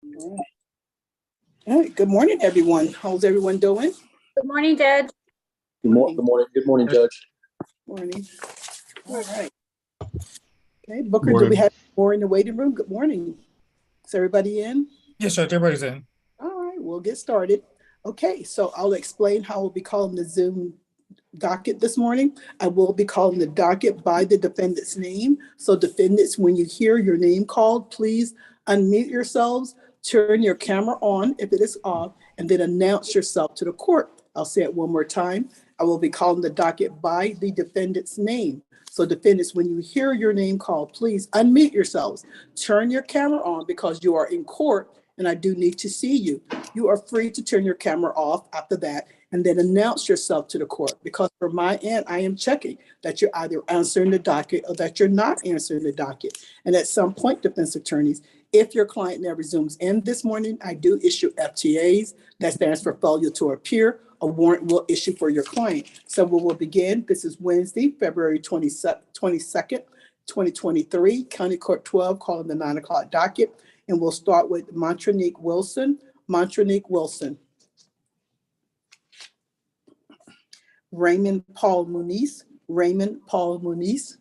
All right. Good morning, everyone. How's everyone doing? Good morning, Judge. Good morning. Good morning, Judge. Morning. All right. Okay, Booker, do we have more in the waiting room? Good morning. Is everybody in? Yes, Judge. Everybody's in. All right, we'll get started. Okay, so I'll explain how we'll be calling the Zoom docket this morning. I will be calling the docket by the defendant's name. So defendants, when you hear your name called, please unmute yourselves, turn your camera on if it is off, and then announce yourself to the court. I'll say it one more time. I will be calling the docket by the defendant's name. So defendants, when you hear your name called, please unmute yourselves, turn your camera on because you are in court and I do need to see you. You are free to turn your camera off after that and then announce yourself to the court, because from my end, I am checking that you're either answering the docket or that you're not answering the docket. And at some point, defense attorneys, if your client never zooms in this morning, I do issue FTAs. That stands for failure to appear. A warrant will issue for your client. So we will begin. This is Wednesday, February 22nd, 2023, County Court 12, calling the 9 o'clock docket. And we'll start with Montronique Wilson. Montronique Wilson. Raymond Paul Muniz. Raymond Paul Muniz.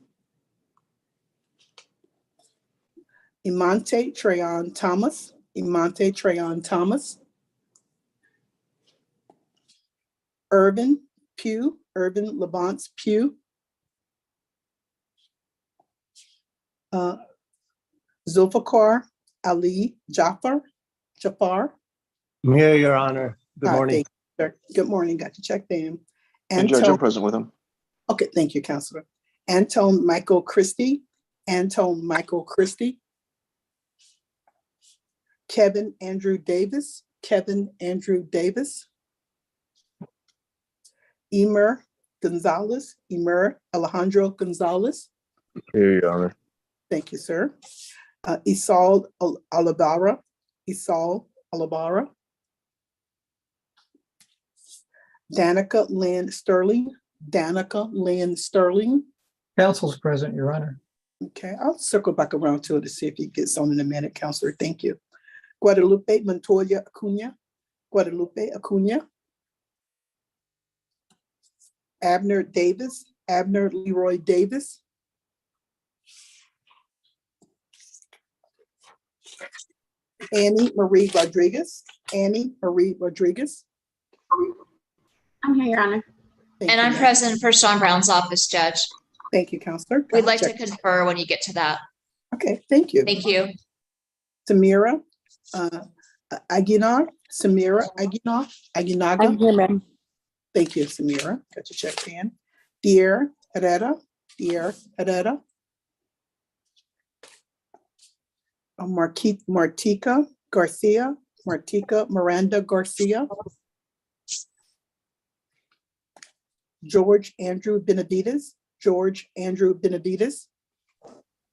Imante Trayon Thomas. Imante Trayon Thomas. Irvin Pugh. Irvin Labonte Pugh. Zulfikar Ali Jafar. I'm here, Your Honor. Good morning. Good morning. Got to check them. And Judge, I'm present with him. Okay, thank you, Counselor. Antone Michael Christie. Antone Michael Christie. Kevin Andrew Davis. Kevin Andrew Davis. Emer Gonzalez. Emer Alejandro Gonzalez. Here, Your Honor. Thank you, sir. Isal Alabara. Isal Alabara. Danica Lynn Sterling. Danica Lynn Sterling. Counsel's present, Your Honor. Okay, I'll circle back around to it to see if he gets on in a minute, Counselor. Thank you. Guadalupe Montoya Acuna. Guadalupe Acuna. Abner Davis. Abner Leroy Davis. Annie Marie Rodriguez. Annie Marie Rodriguez. I'm here, Your Honor. And I'm present for Sean Brown's office, Judge. Thank you, Counselor. We'd like to confer when you get to that. Okay, thank you. Thank you. Samira Aguinar. Samira Aguinar. Aguinaga. I'm here, ma'am. Thank you, Samira. Got your check in. Dier Herrera. Dier Herrera. Martica Garcia. Martica Miranda Garcia. George Andrew Benavides. George Andrew Benavides.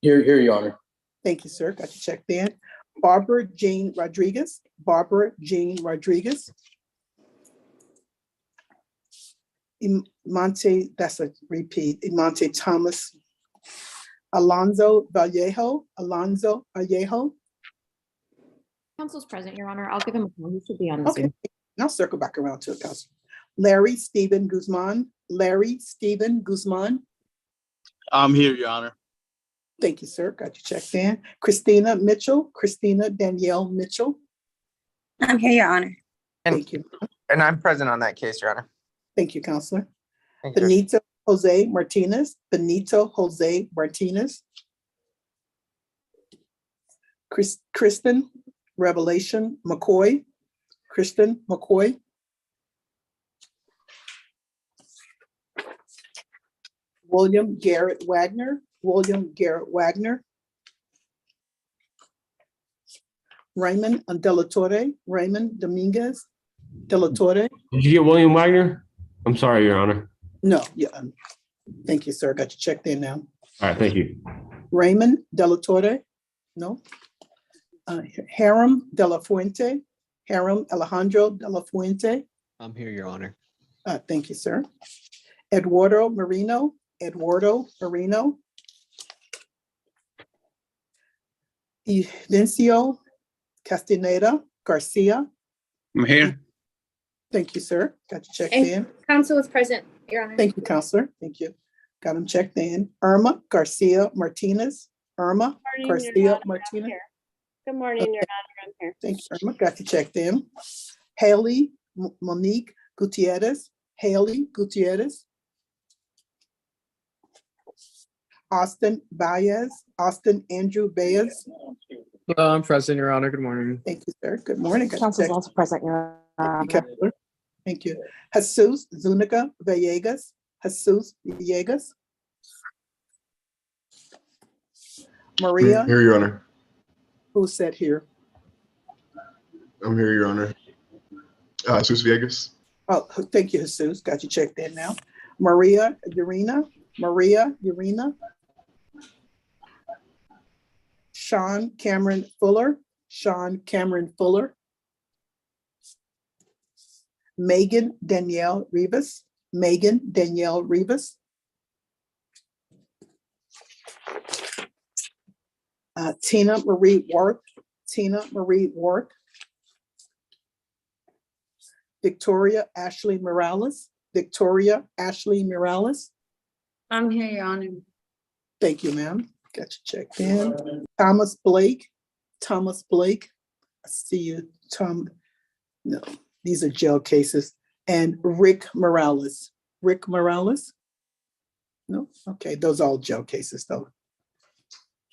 Here, Your Honor. Thank you, sir. Got you checked in. Barbara Jean Rodriguez. Barbara Jean Rodriguez. Imante, that's a repeat. Imante Thomas. Alonzo Vallejo. Alonzo Vallejo. Counsel's present, Your Honor. I'll give him a call. He should be on the Okay. Zoom. And I'll circle back around to it, Council. Larry Stephen Guzman. Larry Stephen Guzman. I'm here, Your Honor. Thank you, sir. Got you checked in. Christina Mitchell. Christina Danielle Mitchell. I'm here, Your Honor. Thank you. And I'm present on that case, Your Honor. Thank you, Counselor. Thank you. Benito Jose Martinez. Benito Jose Martinez. Kristen Revelation McCoy. Kristen McCoy. William Garrett Wagner. William Garrett Wagner. Raymond Delatorre. Raymond Dominguez Delatorre. Did you get William Wagner? I'm sorry, Your Honor. No, yeah. Thank you, sir. Got you checked in now. All right, thank you. Raymond Delatorre. No. Haram De La Fuente. Haram Alejandro De La Fuente. I'm here, Your Honor. Thank you, sir. Eduardo Marino. Eduardo Marino. Evencio Castaneda Garcia. I'm here. Thank you, sir. Got you checked And in. council is present, Your Honor. Thank you, Counselor. Thank you. Got him checked in. Irma Garcia Martinez. Irma Garcia Martinez. Good morning, Your Honor. I'm here. Thanks, Irma. Got you checked in. Haley Monique Gutierrez. Haley Gutierrez. Austin Baez. Austin Andrew Baez. Hello, I'm present, Your Honor. Good morning. Thank you, sir. Good morning. Got you Council is checked. also present, Your Thank Honor. you, Counselor. Thank you. Jesus Zuniga Villegas. Jesus Villegas. Maria, Here, Your Honor. who said here? I'm here, Your Honor. Jesus Villegas. Oh, thank you, Jesus. Got you checked in now. Maria Urena. Maria Urena. Sean Cameron Fuller. Sean Cameron Fuller. Megan Danielle Rivas. Megan Danielle Rivas. Tina Marie Worth. Tina Marie Worth. Victoria Ashley Morales. Victoria Ashley Morales. I'm here, Your Honor. Thank you, ma'am. Got you checked in. Thomas Blake. Thomas Blake. I see you, Tom. No, these are jail cases. And Rick Morales. Rick Morales? No? Okay, those are all jail cases, though.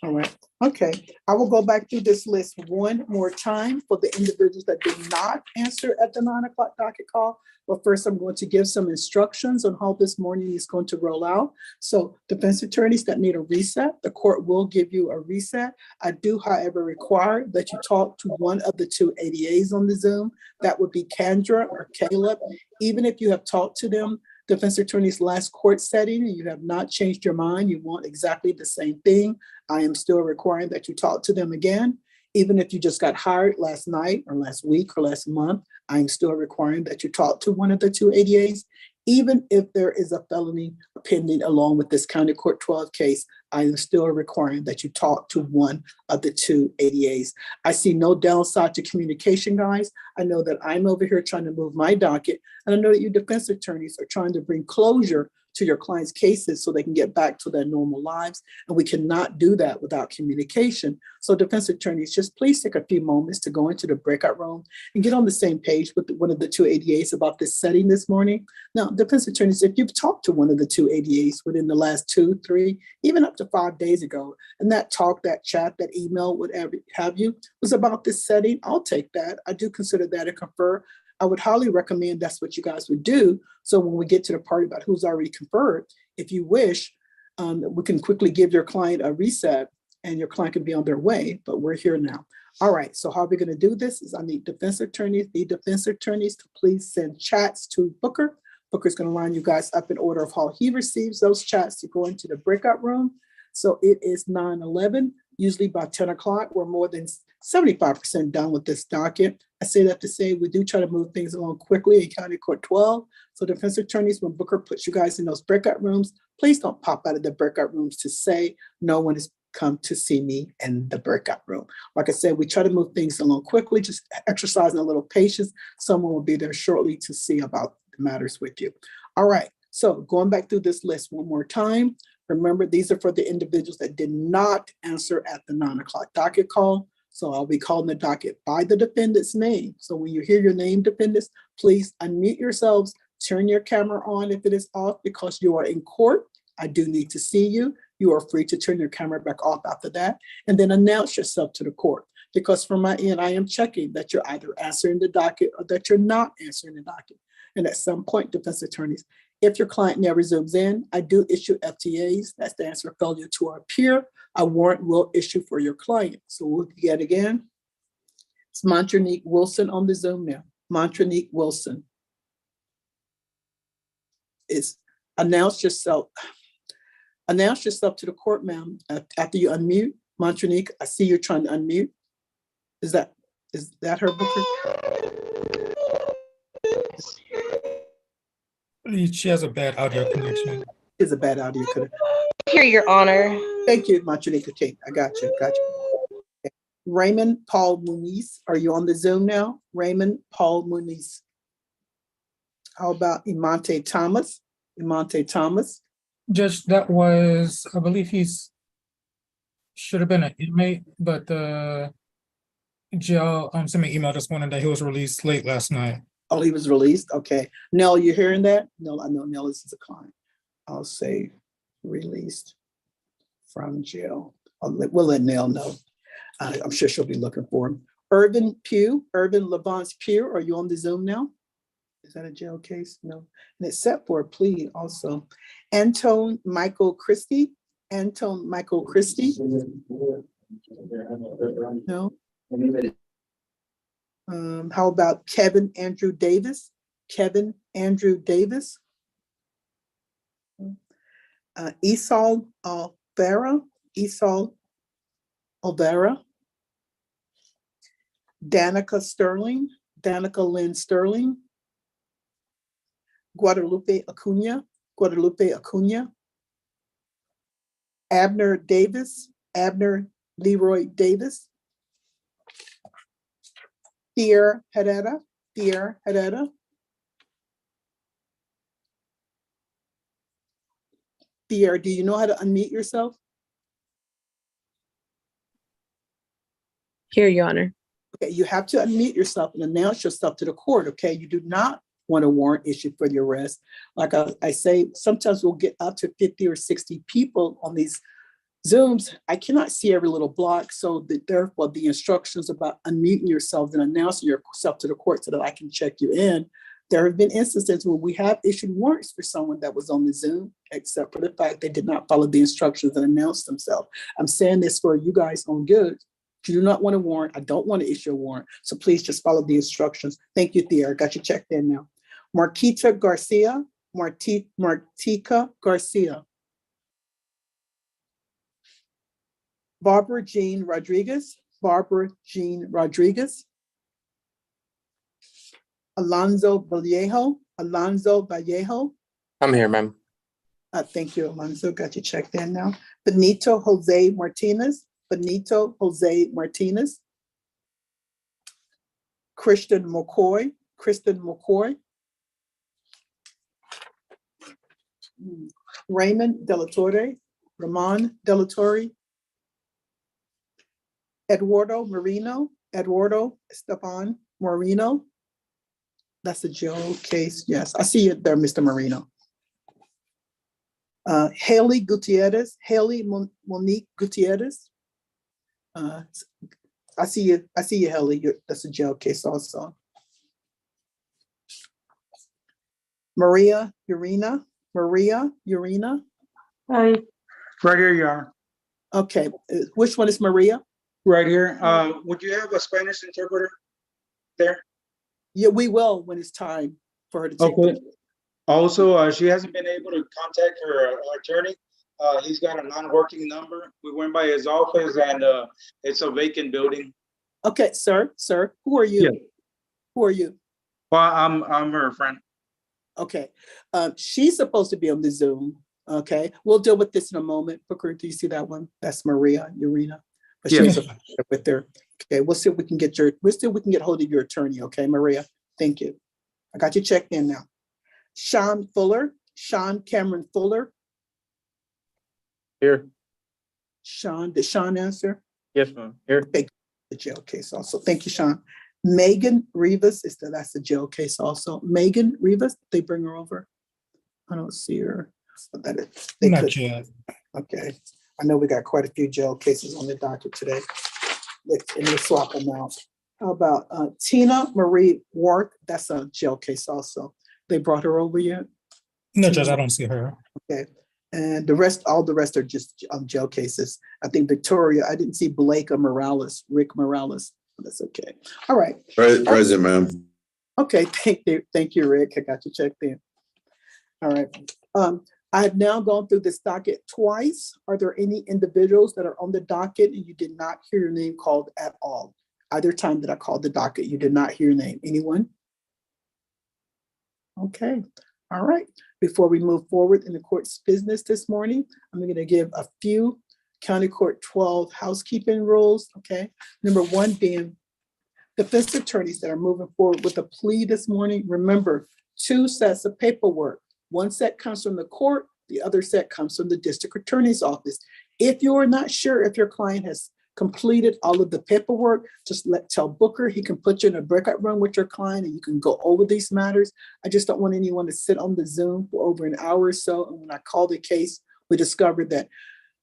All right. Okay, I will go back through this list one more time for the individuals that did not answer at the 9 o'clock docket call. But first, I'm going to give some instructions on how this morning is going to roll out. So defense attorneys that need a reset, the court will give you a reset. I do, however, require that you talk to one of the two ADAs on the Zoom. That would be Kendra or Caleb. Even if you have talked to them, defense attorney's last court setting, and you have not changed your mind, you want exactly the same thing, I am still requiring that you talk to them again. Even if you just got hired last night or last week or last month, I am still requiring that you talk to one of the two ADAs. Even if there is a felony pending along with this county court 12 case, I am still requiring that you talk to one of the two ADAs. I see no downside to communication, guys. I know that I'm over here trying to move my docket, and I know that you defense attorneys are trying to bring closure to your clients' cases so they can get back to their normal lives. And we cannot do that without communication. So defense attorneys, just please take a few moments to go into the breakout room and get on the same page with one of the two ADAs about this setting this morning. Now, defense attorneys, if you've talked to one of the two ADAs within the last 2, 3, even up to 5 days ago, and that talk, that chat, that email, whatever have you, was about this setting, I'll take that. I do consider that a confer. I would highly recommend that's what you guys would do. So when we get to the part about who's already conferred, if you wish, we can quickly give your client a reset and your client can be on their way, but we're here now. All right, so how are we gonna do this is I need defense attorneys to please send chats to Booker. Booker's gonna line you guys up in order of how he receives those chats to go into the breakout room. So it is 9:11, usually by 10 o'clock, we're more than 75% done with this docket. I say that to say we do try to move things along quickly in County Court 12. So defense attorneys, when Booker puts you guys in those breakout rooms, please don't pop out of the breakout rooms to say no one has come to see me in the breakout room. Like I said, we try to move things along quickly, just exercising a little patience. Someone will be there shortly to see about the matters with you. All right, so going back through this list one more time. Remember, these are for the individuals that did not answer at the 9 o'clock docket call. So I'll be calling the docket by the defendant's name. So when you hear your name, defendants, please unmute yourselves, turn your camera on if it is off because you are in court. I do need to see you. You are free to turn your camera back off after that, and then announce yourself to the court. Because from my end, I am checking that you're either answering the docket or that you're not answering the docket. And at some point, defense attorneys, if your client never zooms in, I do issue FTAs. That's the answer failure to appear. A warrant will issue for your client. So we'll get again. It's Montronique Wilson on the Zoom now. Montronique Wilson. Is announce yourself to the court, ma'am, after you unmute. Montronique, I see you're trying to unmute. Is that her, Booker? She has a bad audio connection. Is a bad audio connection. Here, Your Honor. Thank you, Montronique. Okay, I got you. Raymond Paul Muniz, are you on the Zoom now? Raymond Paul Muniz. How about Imante Thomas? Imante Thomas. Judge, that was, I believe should have been an inmate, but the jail sent me an email this morning that he was released late last night. Oh, he was released? Okay. Nell, you hearing that? No, I know Nell is a client. I'll say released from jail. We'll let Nell know. I'm sure she'll be looking for him. Irvin Levance Pugh, are you on the Zoom now? Is that a jail case? No. And it's set for a plea also. Antone Michael Christie. Antone Michael Christie. No. How about Kevin Andrew Davis? Kevin Andrew Davis. Esau Alvera. Esau Alvera. Danica Sterling. Danica Lynn Sterling. Guadalupe Acuna. Guadalupe Acuna. Abner Davis. Abner Leroy Davis. Pierre Herrera. Pierre Herrera. Pierre, do you know how to unmute yourself? Here, Your Honor. Okay, you have to unmute yourself and announce yourself to the court, okay? You do not want a warrant issued for the arrest. Like I say, sometimes we'll get up to 50 or 60 people on these Zooms. I cannot see every little block, so therefore the instructions about unmuting yourself and announcing yourself to the court so that I can check you in. There have been instances where we have issued warrants for someone that was on the Zoom, except for the fact they did not follow the instructions and announce themselves. I'm saying this for you guys on good. If you do not want a warrant, I don't want to issue a warrant. So please just follow the instructions. Thank you, Thea. I got you checked in now. Marquita Garcia. Martika Garcia. Barbara Jean Rodriguez. Barbara Jean Rodriguez. Alonzo Vallejo. Alonzo Vallejo. I'm here, ma'am. Thank you, Alonzo. Got you checked in now. Benito Jose Martinez. Benito Jose Martinez. Kristen McCoy. Kristen McCoy. Raymond Delatorre. Ramon Delatorre. Eduardo Marino. Eduardo Esteban Marino. That's a jail case. Yes, I see it there, Mr. Marino. Haley Gutierrez. Haley Monique Gutierrez. I see you, Haley. That's a jail case also. Maria Urena. Maria Urena. Hi. Right here, you are. Okay, which one is Maria? Right here. Would you have a Spanish interpreter there? Yeah, we will when it's time for her to take. Okay. Also, she hasn't been able to contact her attorney. He's got a non-working number. We went by his office and it's a vacant building. Okay, sir, who are you? Yeah. Who are you? Well, I'm her friend. Okay, she's supposed to be on the Zoom. Okay, we'll deal with this in a moment. Booker, do you see that one? That's Maria Urena. But she's with her. Okay, we'll see if we can get hold of your attorney. Okay, Maria. Thank you. I got you checked in now. Sean Fuller. Sean Cameron Fuller. Here. Sean, did Sean answer? Yes, ma'am. Here. Okay, the jail case also. Thank you, Sean. Megan Rivas, that's the jail case also. Megan Rivas, they bring her over. I don't see her. Not yet. Okay. I know we got quite a few jail cases on the docket today. Let me swap them out. How about Tina Marie Ward? That's a jail case also. They brought her over yet? No, Judge, I don't see her. Okay. And all the rest are just jail cases. I think Victoria, I didn't see Blake or Morales, Rick Morales. That's okay. All right. Present, ma'am. Okay, thank you, Rick. I got you checked in. All right. I have now gone through this docket twice. Are there any individuals that are on the docket and you did not hear your name called at all? Either time that I called the docket, you did not hear your name. Anyone? Okay. All right. Before we move forward in the court's business this morning, I'm going to give a few County Court 12 housekeeping rules, okay? Number one being defense attorneys that are moving forward with a plea this morning. Remember, 2 sets of paperwork. One set comes from the court, the other set comes from the district attorney's office. If you are not sure if your client has completed all of the paperwork, just tell Booker. He can put you in a breakout room with your client and you can go over these matters. I just don't want anyone to sit on the Zoom for over an hour or so. And when I call the case, we discovered that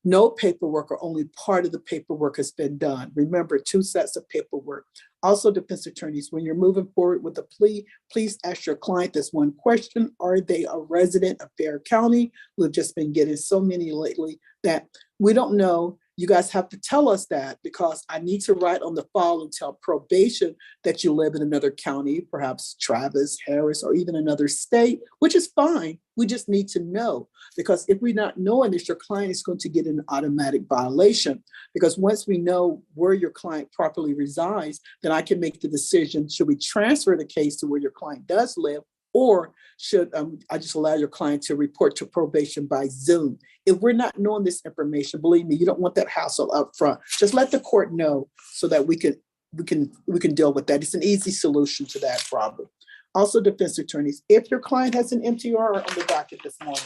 no paperwork or only part of the paperwork has been done. Remember, 2 sets of paperwork. Also, defense attorneys, when you're moving forward with a plea, please ask your client this one question. Are they a resident of Bexar County? We've just been getting so many lately that we don't know. You guys have to tell us that, because I need to write on the file and tell probation that you live in another county, perhaps Travis, Harris, or even another state, which is fine. We just need to know, because if we're not knowing this, your client is going to get an automatic violation. Because once we know where your client properly resides, then I can make the decision, should we transfer the case to where your client does live, or should I just allow your client to report to probation by Zoom? If we're not knowing this information, believe me, you don't want that hassle up front. Just let the court know so that we can deal with that. It's an easy solution to that problem. Also, defense attorneys, if your client has an MTR on the docket this morning,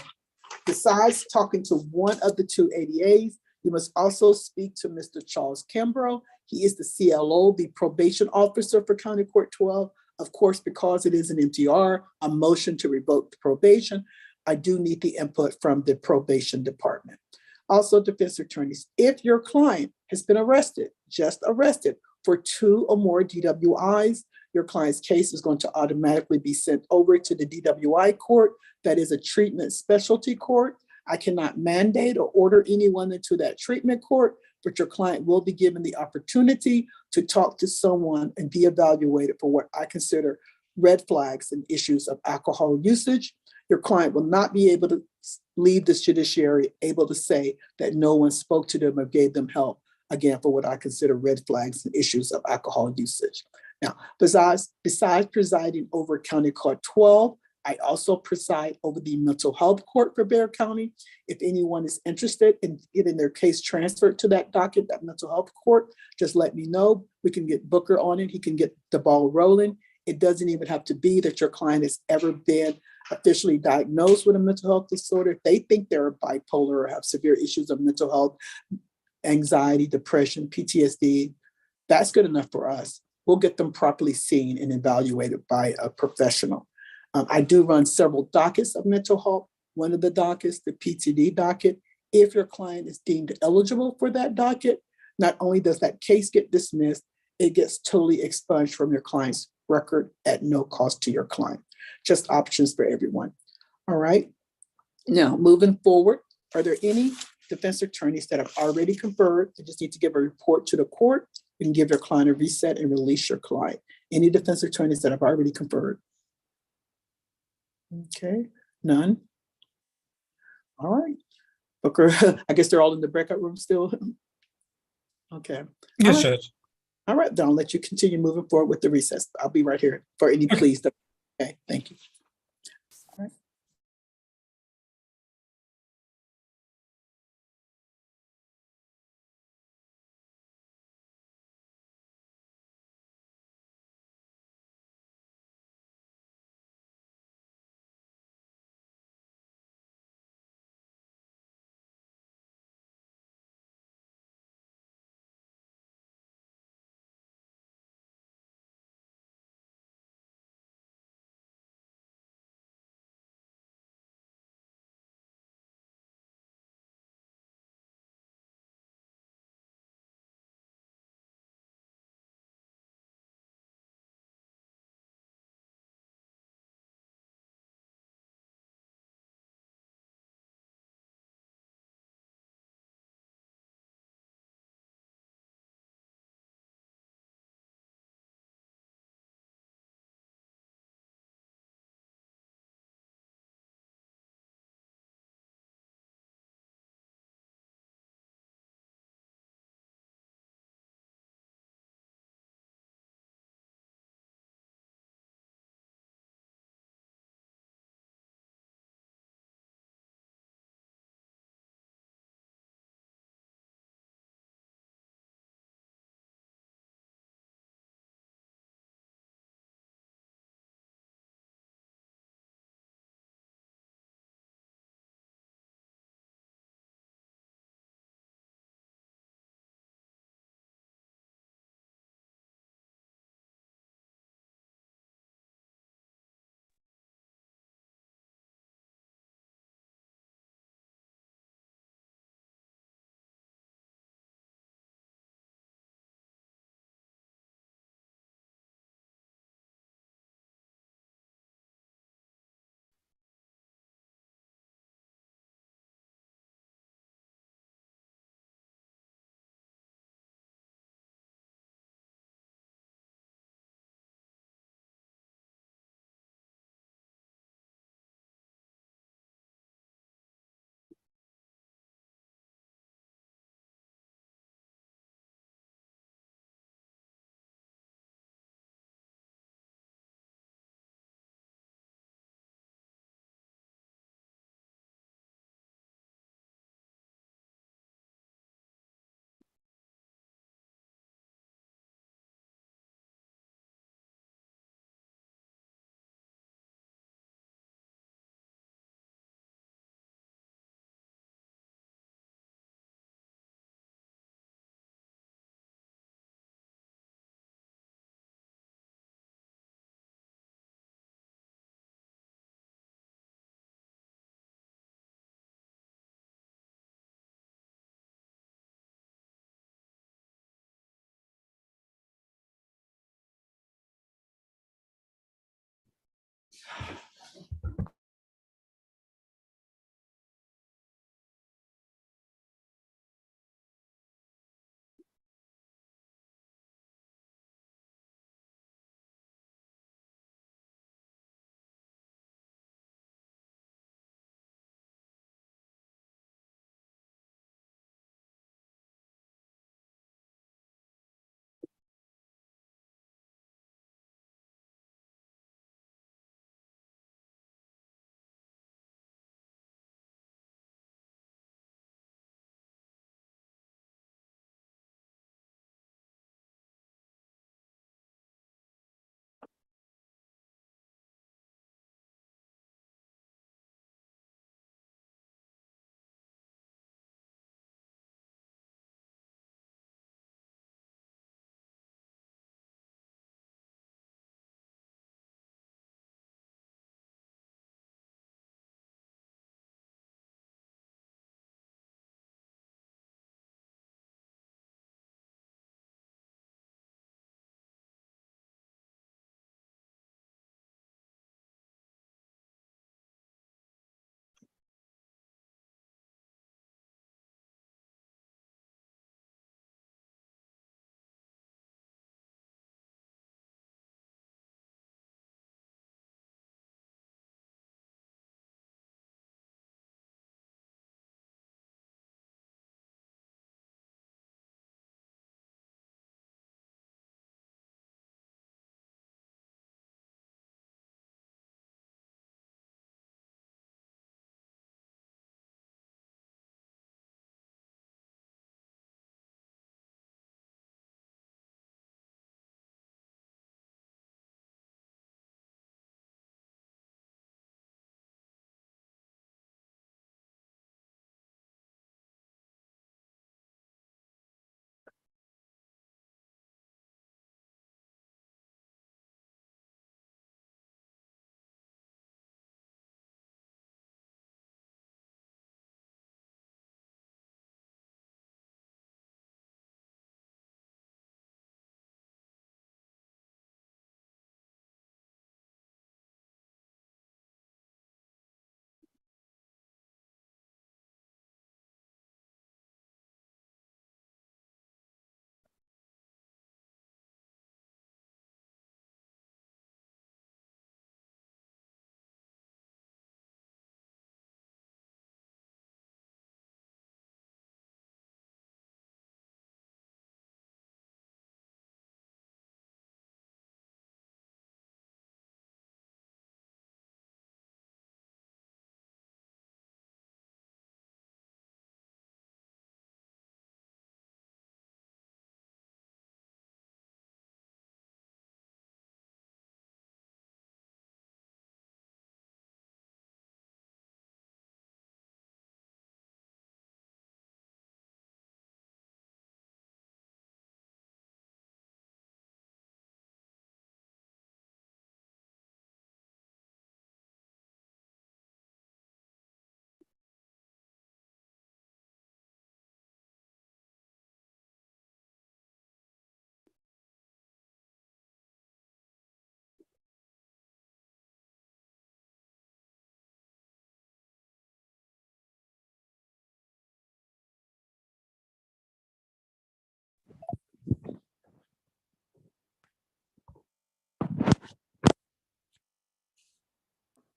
besides talking to one of the 2 ADAs, you must also speak to Mr. Charles Kimbrough. He is the CLO, the probation officer for County Court 12. Of course, because it is an MTR, a motion to revoke the probation, I do need the input from the probation department. Also, defense attorneys, if your client has been arrested, just arrested, for 2 or more DWIs, your client's case is going to automatically be sent over to the DWI court. That is a treatment specialty court. I cannot mandate or order anyone into that treatment court, but your client will be given the opportunity to talk to someone and be evaluated for what I consider red flags and issues of alcohol usage. Your client will not be able to leave the judiciary able to say that no one spoke to them or gave them help, again, for what I consider red flags and issues of alcohol usage. Now, besides presiding over County Court 12, I also preside over the mental health court for Bexar County. If anyone is interested in getting their case transferred to that docket, that mental health court, just let me know. We can get Booker on it. He can get the ball rolling. It doesn't even have to be that your client has ever been officially diagnosed with a mental health disorder. If they think they're bipolar or have severe issues of mental health, anxiety, depression, PTSD, that's good enough for us. We'll get them properly seen and evaluated by a professional. I do run several dockets of mental health. One of the dockets, the PTD docket. If your client is deemed eligible for that docket, not only does that case get dismissed, it gets totally expunged from your client's record at no cost to your client. Just options for everyone. All right. Now, moving forward, are there any defense attorneys that have already conferred? They just need to give a report to the court and give your client a reset and release your client. Any defense attorneys that have already conferred? Okay, none. All right. Booker, I guess they're all in the breakout room still. Okay. Yes, All right. Judge. All right, then I'll let you continue moving forward with the recess. I'll be right here for any pleas. Okay, thank you. All right.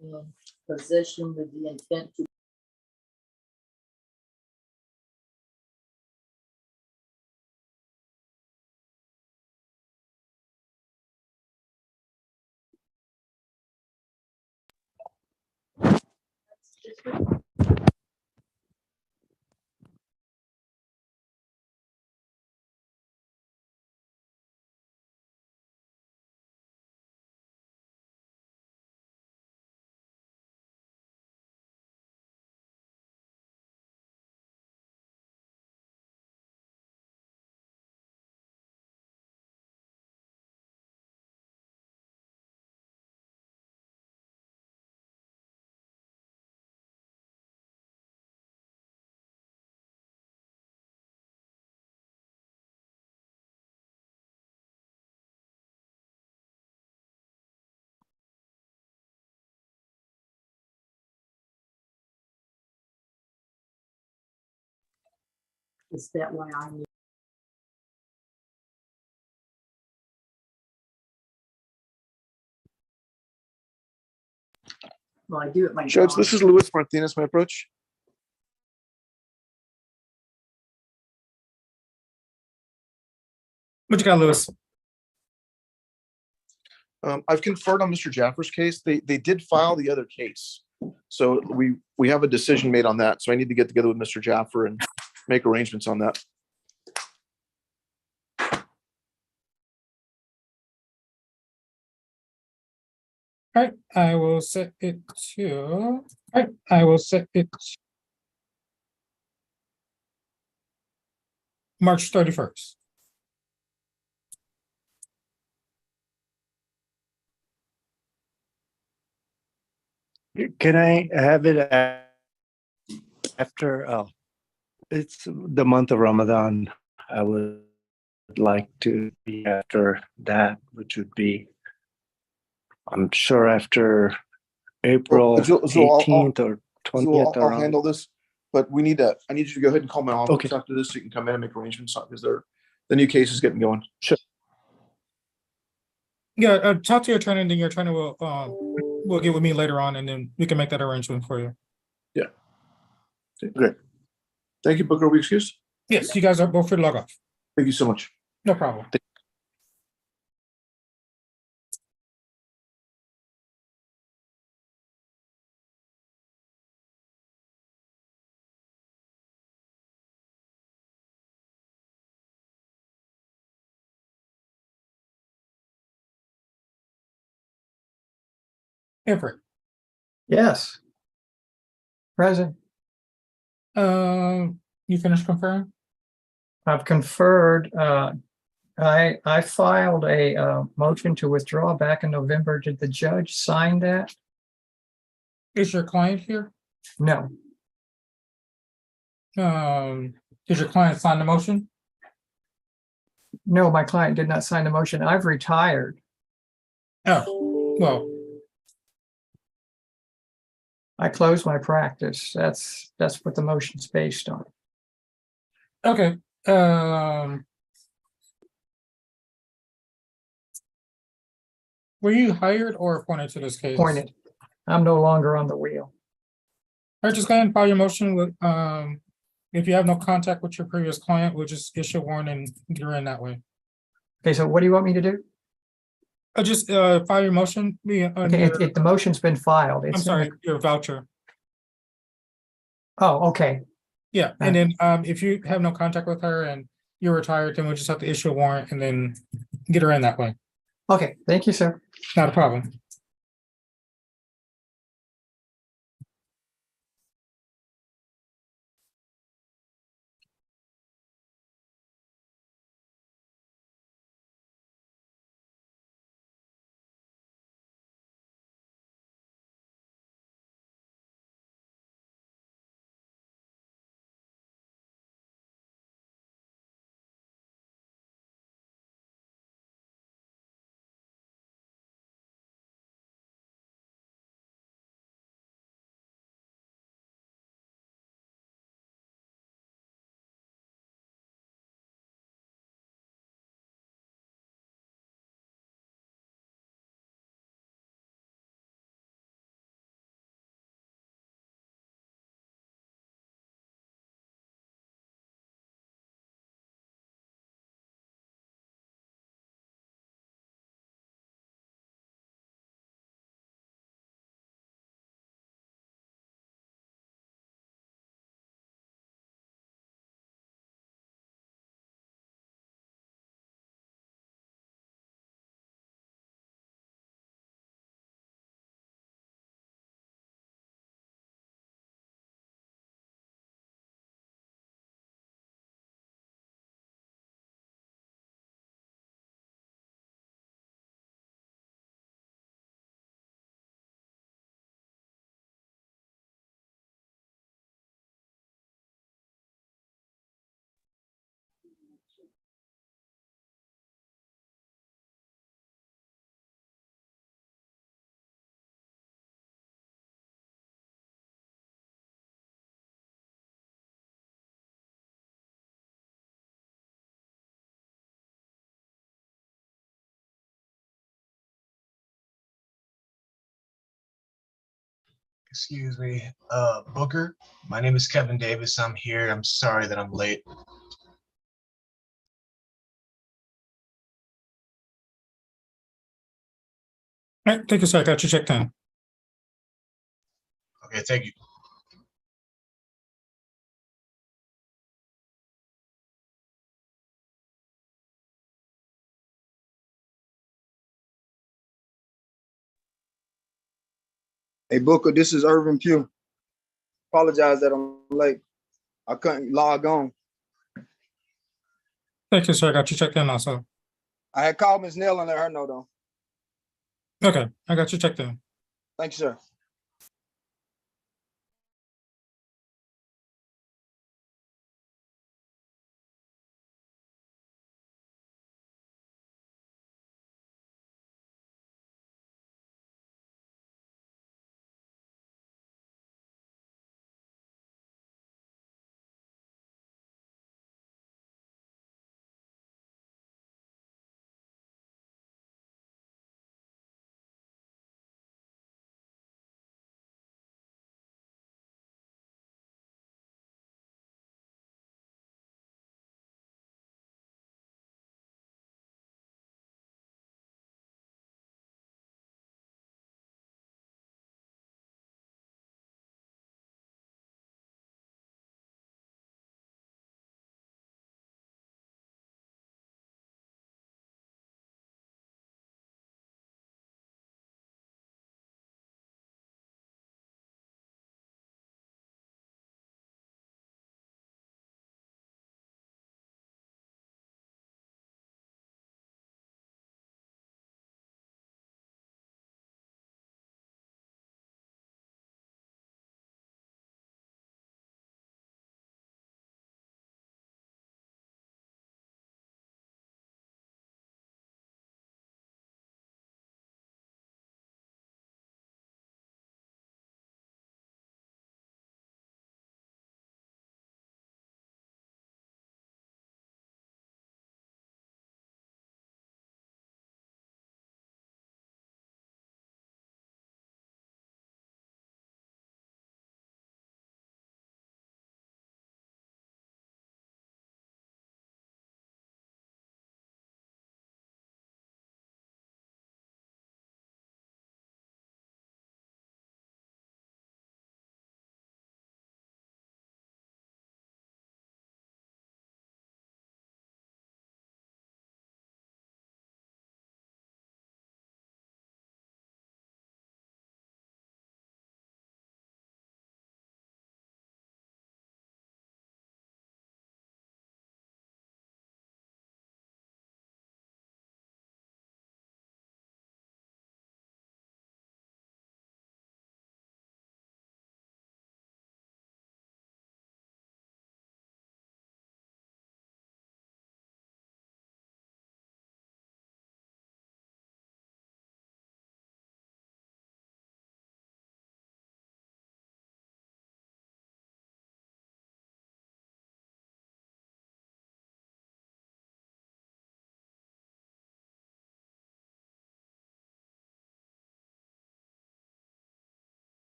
in possession with the intent to is that why I need well, I do it my Judge, this is Luis Martinez, my approach. What you got, Lewis? I've conferred on Mr. Jaffer's case. They did file the other case. So we have a decision made on that. So I need to get together with Mr. Jaffer and make arrangements on that. All right, I will set it to, all right, I will set it March 31st. Can I have it after, oh, it's the month of Ramadan. I would like to be after that, which would be, I'm sure after April So 18th or 20th. I'll handle this, but I need you to go ahead and call my office Okay. after this so you can come in and make arrangements because the new case is getting going. Sure. Yeah, talk to your attorney, and then your attorney will get with me later on, and then we can make that arrangement for you. Yeah. Okay, great. Thank you, Booker. Are we excused? Yes, you guys are both free to log off. Thank you so much. No problem. Everett. Yes. Present. You finished conferring? I've conferred. I filed a motion to withdraw back in November. Did the judge sign that? Is your client here? No. Did your client sign the motion? No, my client did not sign the motion. I've retired. Oh, well, I closed my practice. That's what the motion's based on. okay. Were you hired or appointed to this case? Appointed. I'm no longer on the wheel. All right, just go ahead and file your motion with, if you have no contact with your previous client, we'll just issue a warrant and get her in that way. Okay, so what do you want me to do? Just file your motion. Okay, the motion's been filed. I'm sorry, your voucher. Oh, okay. Yeah, and then if you have no contact with her and you're retired, then we'll just have to issue a warrant and then get her in that way. Okay, thank you, sir. Not a problem. Excuse me, Booker. My name is Kevin Davis. I'm here. I'm sorry that I'm late. All right, take a sec. Got you checked in. Okay, thank you. Hey Booker, this is Irvin Pugh. Apologize that I'm late. I couldn't log on. Thank you, sir. Got you checked in also. I had called Ms. Nell and let her know though. Okay, I got you checked in. Thank you, sir.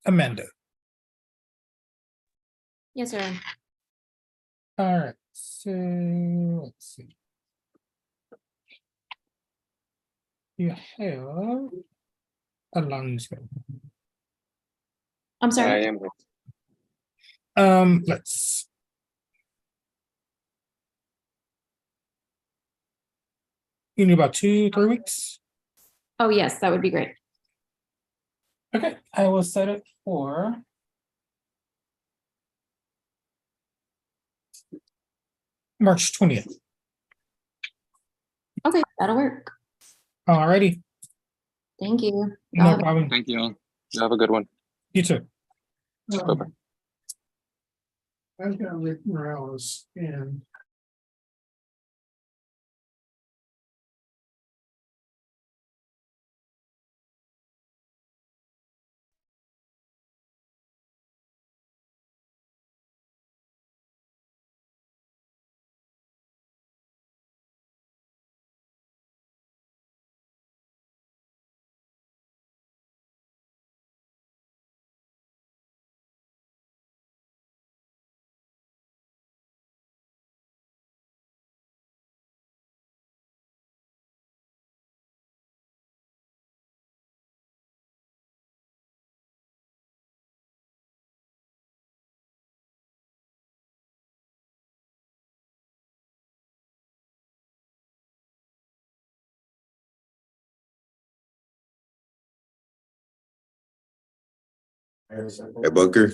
Amanda. Yes, sir. All right, so let's see. You have Alonso. I'm sorry. Let's. You need about 2-3 weeks. Oh, yes, that would be great. Okay, I will set it for March 20th. Okay, that'll work. Alrighty, Thank you. no problem. Thank you. You have a good one. You too. Bye-bye. I've got Rick Morales and. Hey, Booker.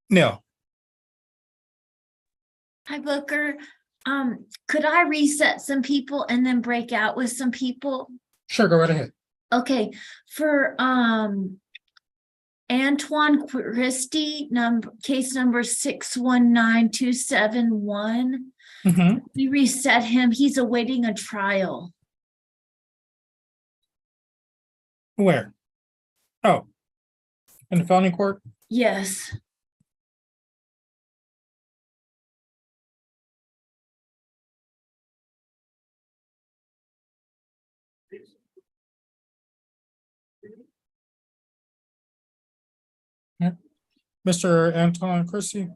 No. Hi, Booker. Could I reset some people and then break out with some people? Sure, go right ahead. Okay, for Antoine Christie, case number 619271. Mhm. We reset him. He's awaiting a trial. Where? Oh, in the felony court? Yes. Yeah. Mr. Anton Christie?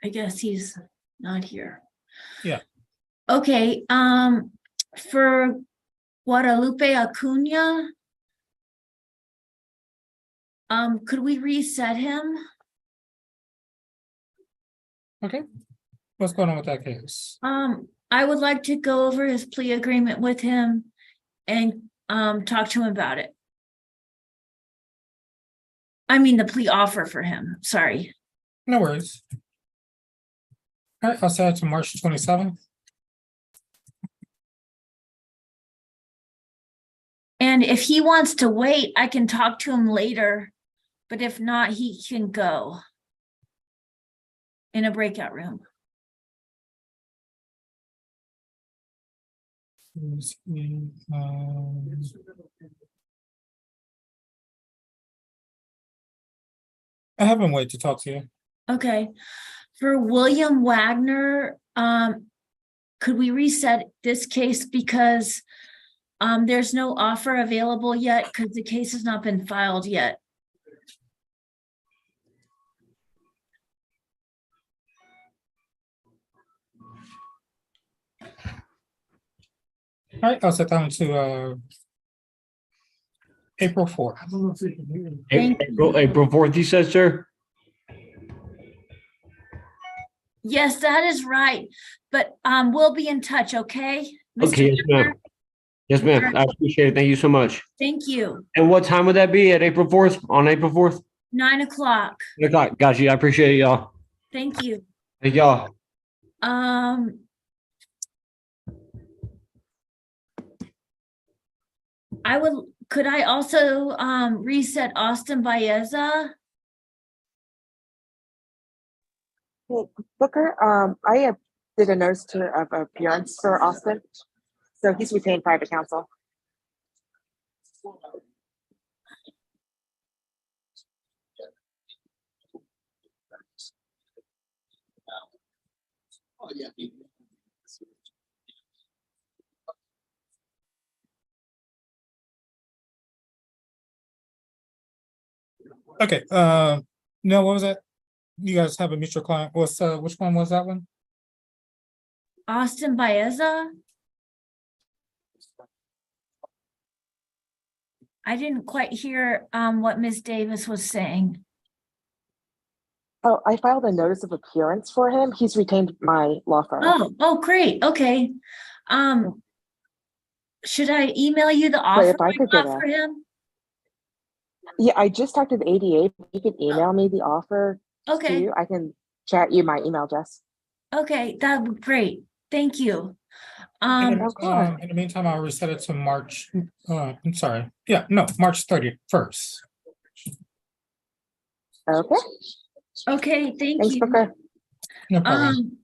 I guess he's not here. Yeah. Okay, for Guadalupe Acuna, could we reset him? Okay. What's going on with that case? I would like to go over his plea agreement with him and talk to him about it. I mean, the plea offer for him, sorry. No worries. All right, I'll set it to March 27th. And if he wants to wait, I can talk to him later. But if not, he can go in a breakout room. I have him wait to talk to you. Okay. For William Wagner, could we reset this case because there's no offer available yet because the case has not been filed yet. All right, I'll set that one to April 4th. April 4th, you said, sir? Yes, that is right. But we'll be in touch, okay? Okay, yes, ma'am. Yes, ma'am. I appreciate it. Thank you so much. Thank you. And what time would that be at April 4th? On April 4th? 9 o'clock. 9 o'clock. Got you. I appreciate it, y'all. Thank you. Thank y'all. Could I also reset Austin Baeza? Booker, I did a notice of appearance for Austin, so he's retained private counsel. Okay, no, what was that? You guys have a mutual client. Which one was that one? Austin Baeza? I didn't quite hear what Ms. Davis was saying. Oh, I filed a notice of appearance for him. He's retained my law firm. Oh, great. Okay. Should I email you the offer if I could I get got for him? Yeah, I just talked to the ADA. You can email me the offer. Okay. To you. I can chat you my email address. Okay, that would be great. Thank you. In the meantime, I'll reset it to March. I'm sorry. Yeah, no, March 31st. Okay. Okay, thank Thanks, you. Booker. No problem.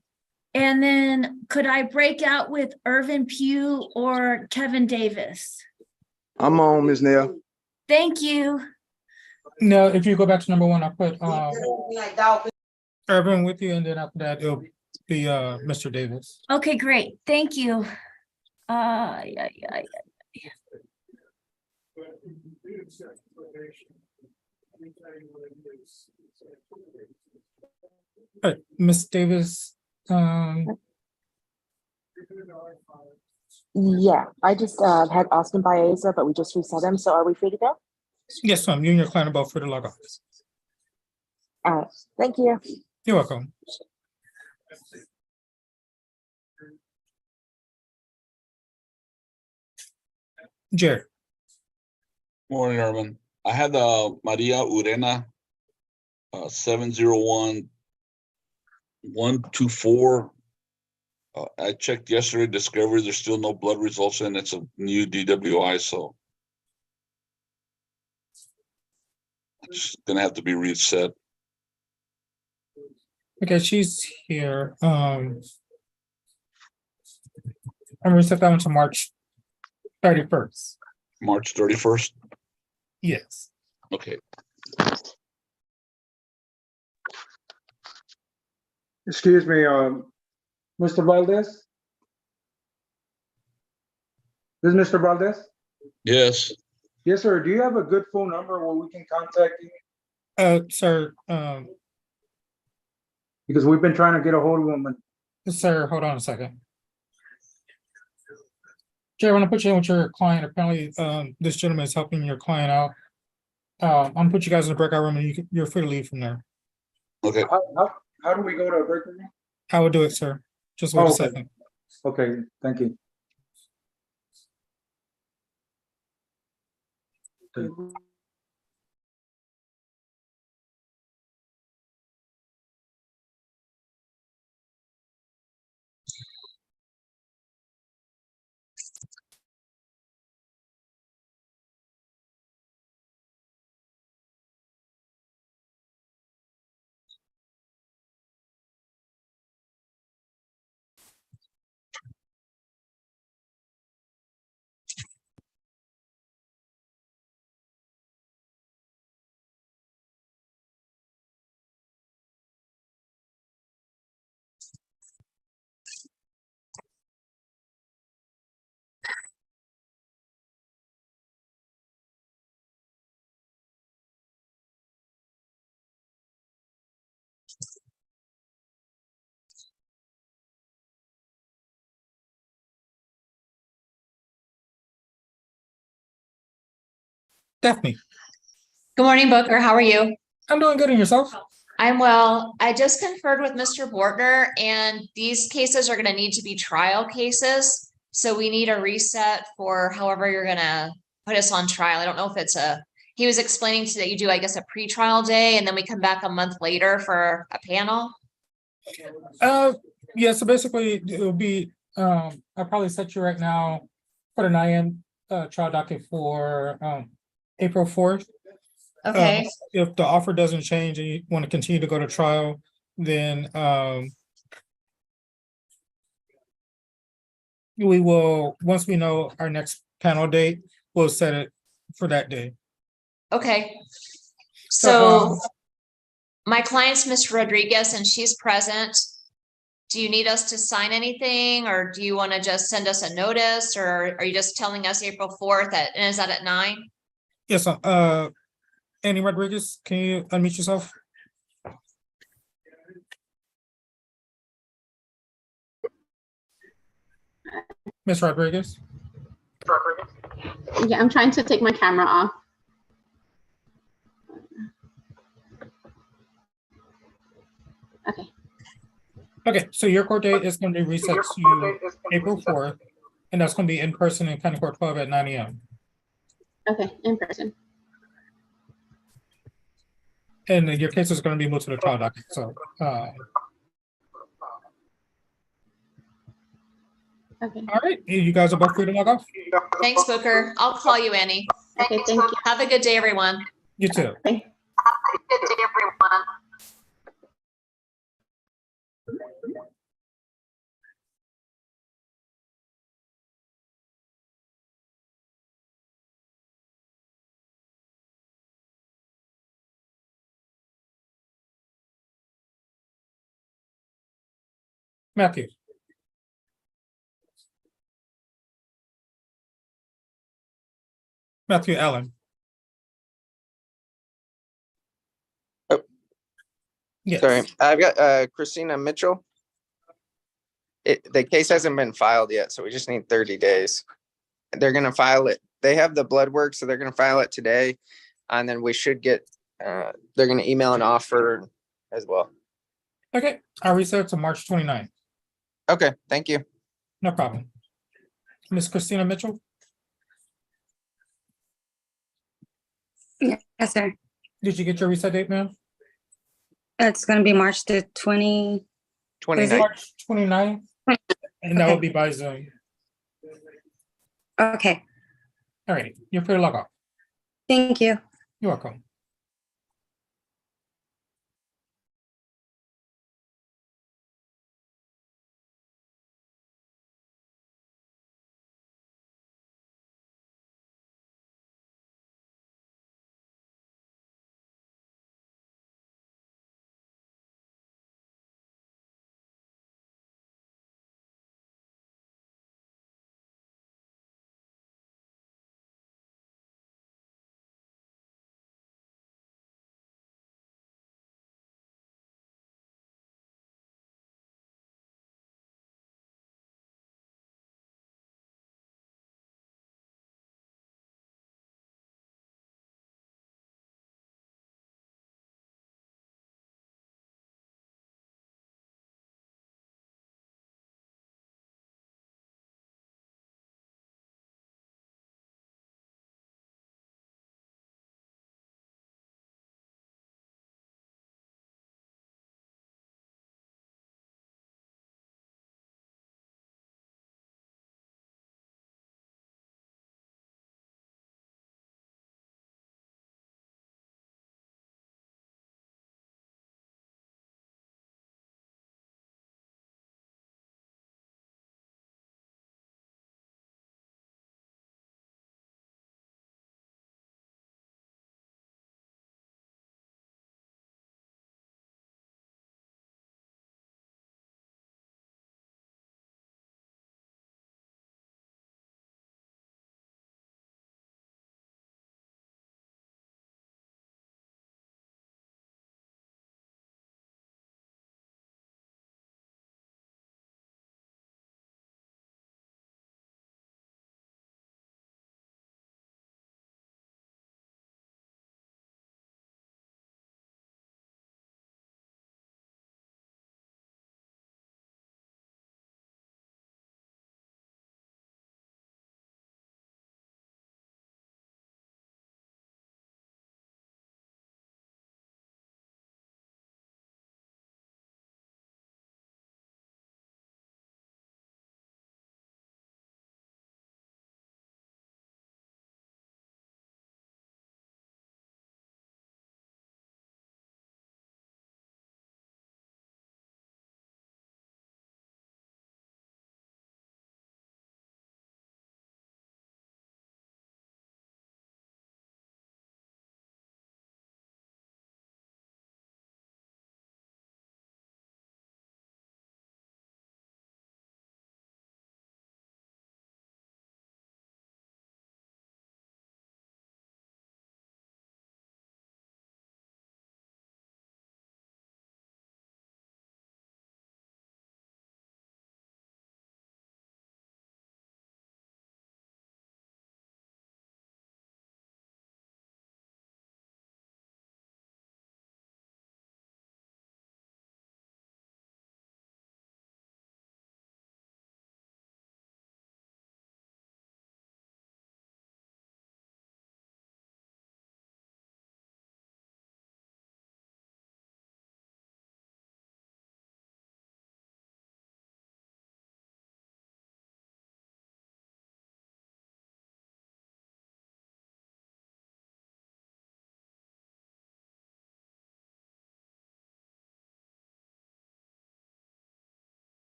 And then could I break out with Irvin Pugh or Kevin Davis? I'm on, Ms. Nail. Thank you. No, if you go back to number one, I'll put Urban with you, and then after that, it'll be Mr. Davis. Okay, great. Thank you. All right, Ms. Davis. Yeah, I just had Austin Baeza, but we just reset him. So are we free to go? Yes, ma'am. You and your client are both free to log off. Thank you. You're welcome. Jared. Morning, Urban. I had Maria Urena, 701-124. I checked yesterday, discovery, there's still no blood results and it's a new DWI, so it's gonna have to be reset. Okay, she's here. I'm gonna set that one to March 31st. March 31st? Yes. Okay. Excuse me, Mr. Valdez? This is Mr. Valdez? Yes. Yes, sir. Do you have a good phone number where we can contact you? Sir, Because we've been trying to get a hold of him. sir, hold on a second. Jerry, when I put you in with your client, apparently this gentleman is helping your client out. I'm gonna put you guys in the breakout room and you're free to leave from there. Okay. How do we go to a break room? I will do it, sir. Just wait a second. Okay, thank you. Daphne, Good morning, Booker. How are you? I'm doing good, and yourself? I'm well. I just conferred with Mr. Bortner, and these cases are gonna need to be trial cases. So we need a reset for however you're gonna put us on trial. I don't know if it's he was explaining to that you do, I guess, a pre-trial day, and then we come back a month later for a panel. Yeah, so basically it will be, I'll probably set you right now for the 9 AM trial docket for April 4th. Okay, If the offer doesn't change and you want to continue to go to trial, then we will, once we know our next panel date, we'll set it for that day. okay. So, So my client's Miss Rodriguez and she's present. Do you need us to sign anything, or do you want to just send us a notice, or are you just telling us April 4th and is that at 9? Yes, Annie Rodriguez, can you unmute yourself? Miss Rodriguez? Yeah, I'm trying to take my camera off. Okay. Okay, so your court date is going to be reset to April 4th, and that's going to be in person in County Court 12 at 9 AM. Okay, in person. And your case is going to be moved to the trial docket, so Okay. all right, you guys are both free to log off. Thanks, Booker. I'll call you, Annie. Okay, thank you. Have a good day, everyone. You too. Okay. Matthew. Matthew Allen. Oh. Yes. Sorry, I've got Christina Mitchell. The case hasn't been filed yet, so we just need 30 days. They're gonna file it. They have the blood work, so they're gonna file it today, and then we should get. They're gonna email an offer as well. Okay, I'll reset it to March 29th. Okay, thank you. No problem. Miss Christina Mitchell, Yes, sir. did you get your reset date, ma'am? It's gonna be March the 20. 29. March 29th, and that Okay. will be by Zoom. Okay, All right, you're free to log off. thank you. You're welcome.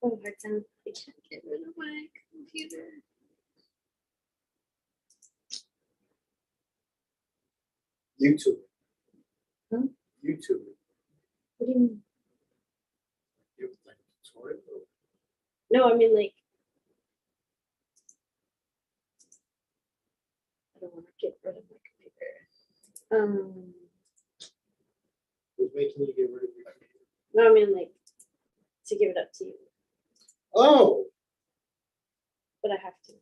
Oh, hard time. I can't get rid of my computer. YouTube. Huh? YouTube. What do you mean? You like tutorial? No, I mean like. I don't want to get rid of my computer. Who's making you get rid of your computer? No, I mean like to give it up to you, Oh, but I have to.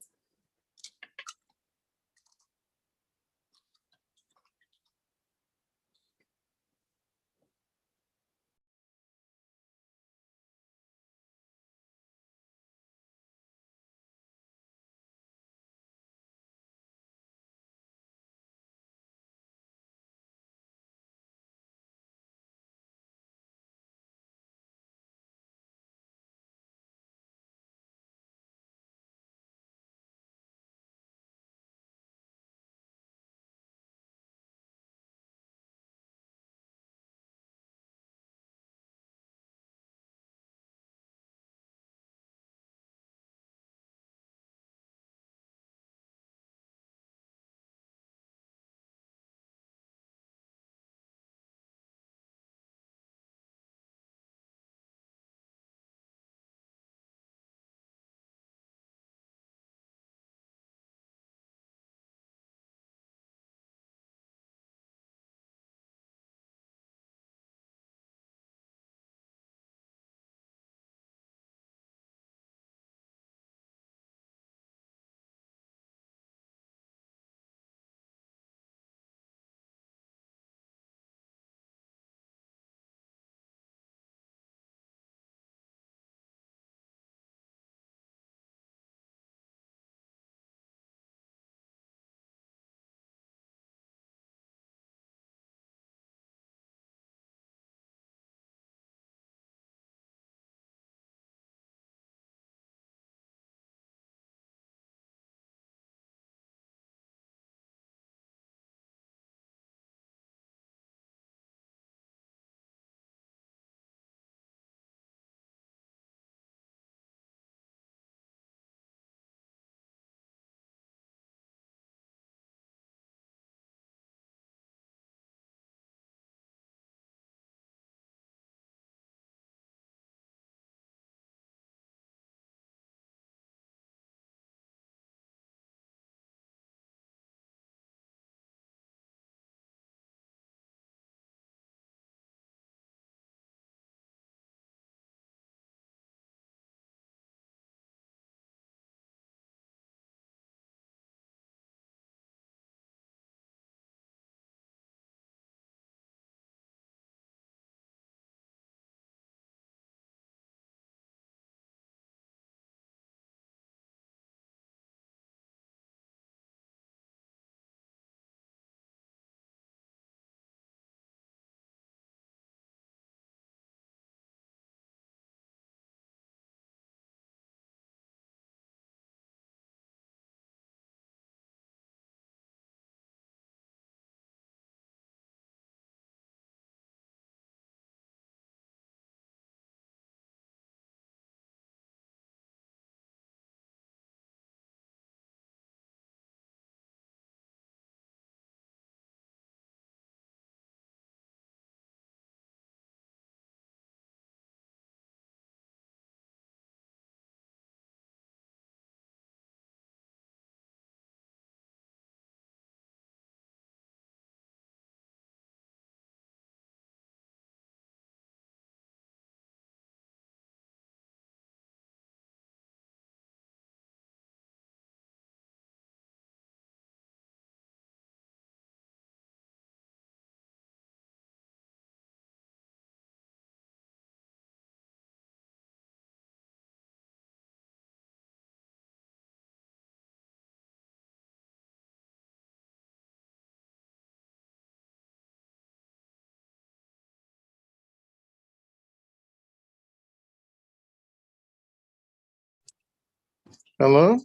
Hello?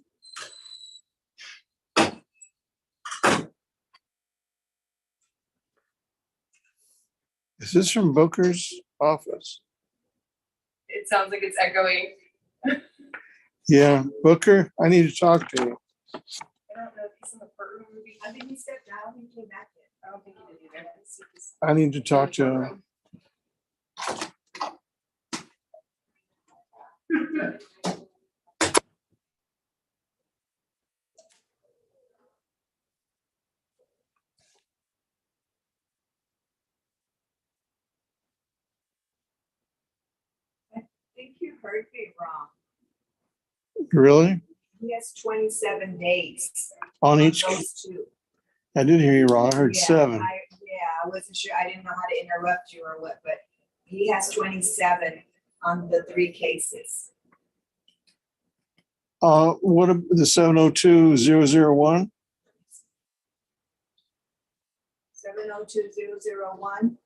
Is this from Booker's office? It sounds like it's echoing. Yeah, Booker, I need to talk to you. I don't know if he's in the courtroom. I think he stepped out and came back in. I don't think he did either. I need to talk to him. I think you heard me wrong. Really? He has 27 days. On each, those two. I didn't hear you wrong. I heard Yeah, 7. I wasn't sure. I didn't know how to interrupt you or what, but he has 27 on the 3 cases. What the 702-001? 702-001,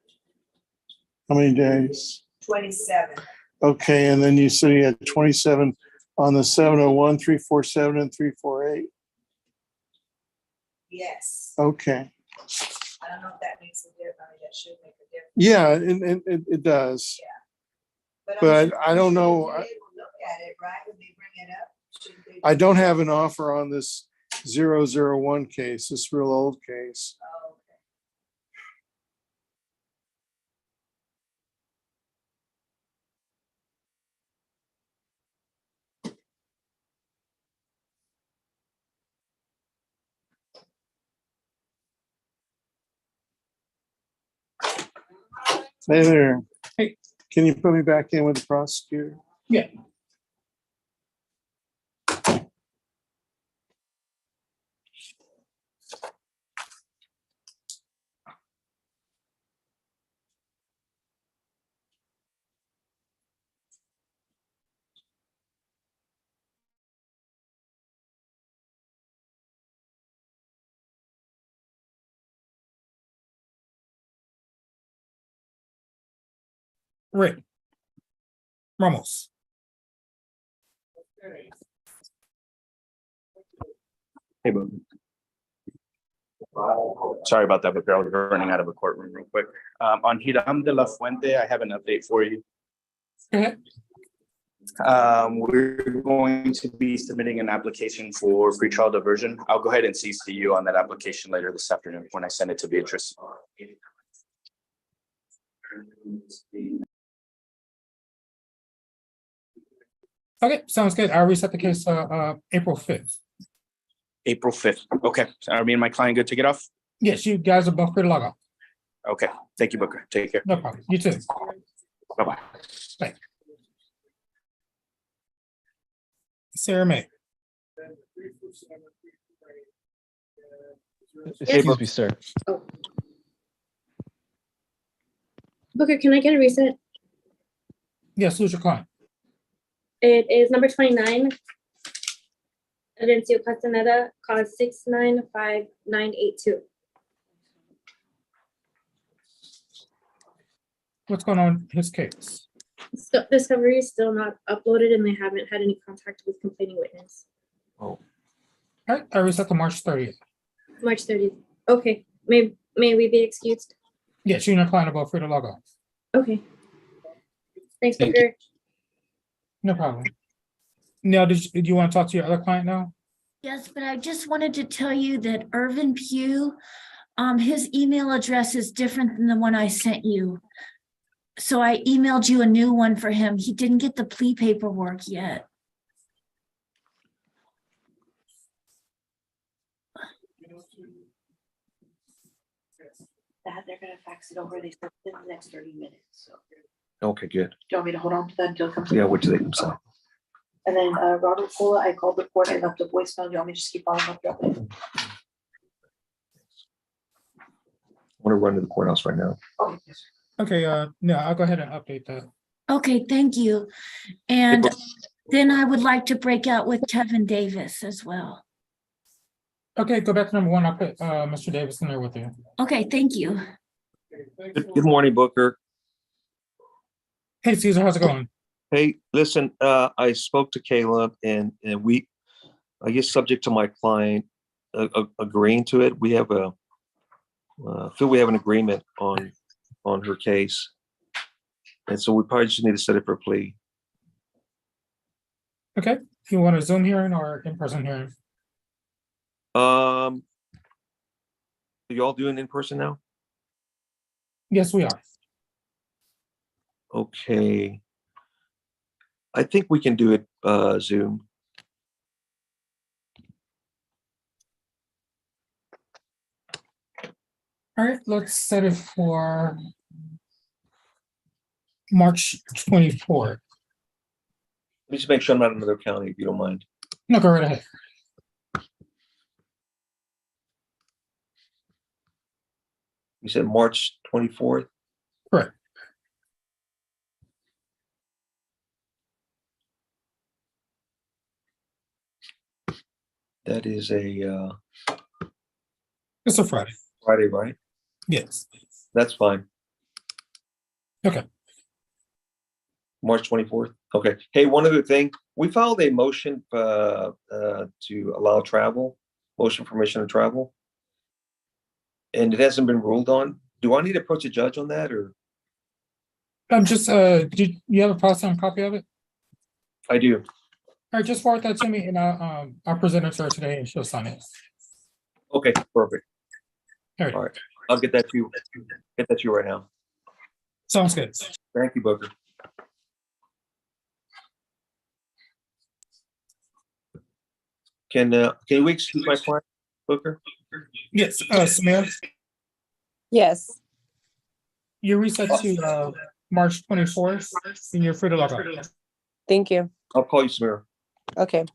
How many days? 27. Okay, and then you said you had 27 on the 701, 347, and 348. Yes. Okay. I don't know if that makes a difference. I mean, that should make a difference. Yeah, it does. Yeah. But I don't know. They will look at it, right, when they bring it up. Should they- I don't have an offer on this 001 case, this real old case. Oh, okay. Hey there. Hey. Can you put me back in with the prosecutor? Yeah. Rick. Ramos. Hey, Booker. Sorry about that, but I was running out of a courtroom real quick. On Hiram de la Fuente, I have an update for you. Okay. We're going to be submitting an application for pretrial diversion. I'll go ahead and CC you on that application later this afternoon when I send it to Beatrice. Okay, sounds good. I'll reset the case April 5th. April 5th. Okay. Are me and my client good to get off? Yes, you guys are both free to log off. Okay. Thank you, Booker. Take care. No problem. You too. Bye-bye. Bye. Sarah May. Excuse me, sir. Booker, can I get a reset? Yes, who's your client? It is number 29. Adencio Castaneda, cause 695982. What's going on in his case? Discovery is still not uploaded and they haven't had any contact with complaining witness. Oh. All right, I reset to March 30th. March 30th. Okay, may we be excused? Yes, you and your client are both free to log off. Okay. Thanks, Thank Booker. No problem. Now, do you want to talk to your other client now? Yes, but I just wanted to tell you that Irvin Pugh, his email address is different than the one I sent you. So I emailed you a new one for him. He didn't get the plea paperwork yet. That they're gonna fax it over. They said in the next 30 minutes. So Okay, good. do you want me to hold on to that until it comes? Yeah, what do they say? And then Robert Cola, I called the court. I left a voicemail. Do you want me to just keep following up? I want to run to the courthouse right now. Oh, yes. Okay, no, I'll go ahead and update that. Okay, thank you. And then I would like to break out with Kevin Davis as well. Okay, go back to number 1. I'll put Mr. Davis in there with you. Okay, thank you. Good morning, Booker. Hey, Caesar, how's it going? Hey, listen, I spoke to Caleb and we I guess subject to my client agreeing to it, we have feel we have an agreement on her case. And so we probably just need to set it for a plea. Okay, you want a Zoom hearing or in-person hearing? Are you all doing in person now? Yes, we are. Okay. I think we can do it Zoom. All right, let's set it for March 24th. Let me just make sure I'm not in another county, if you don't mind. No, go right ahead. You said March 24th? Correct. That is a It's a Friday. Friday, right? Yes. That's fine. Okay. March 24th. Okay. Hey, one other thing. We filed a motion to allow travel, motion for permission to travel. And it hasn't been ruled on. Do I need to approach a judge on that, or? Just do you have a process copy of it? I do. All right, just forward that to me and I'll present it to her today and she'll sign it. Okay, perfect. All right. All right. I'll get that to you. Get that to you right now. Sounds good. Thank you, Booker. Can we excuse my client, Booker? Yes, Samir, Yes. you're reset to March 24th and you're free to log on. Thank you. I'll call you, Samira. Okay.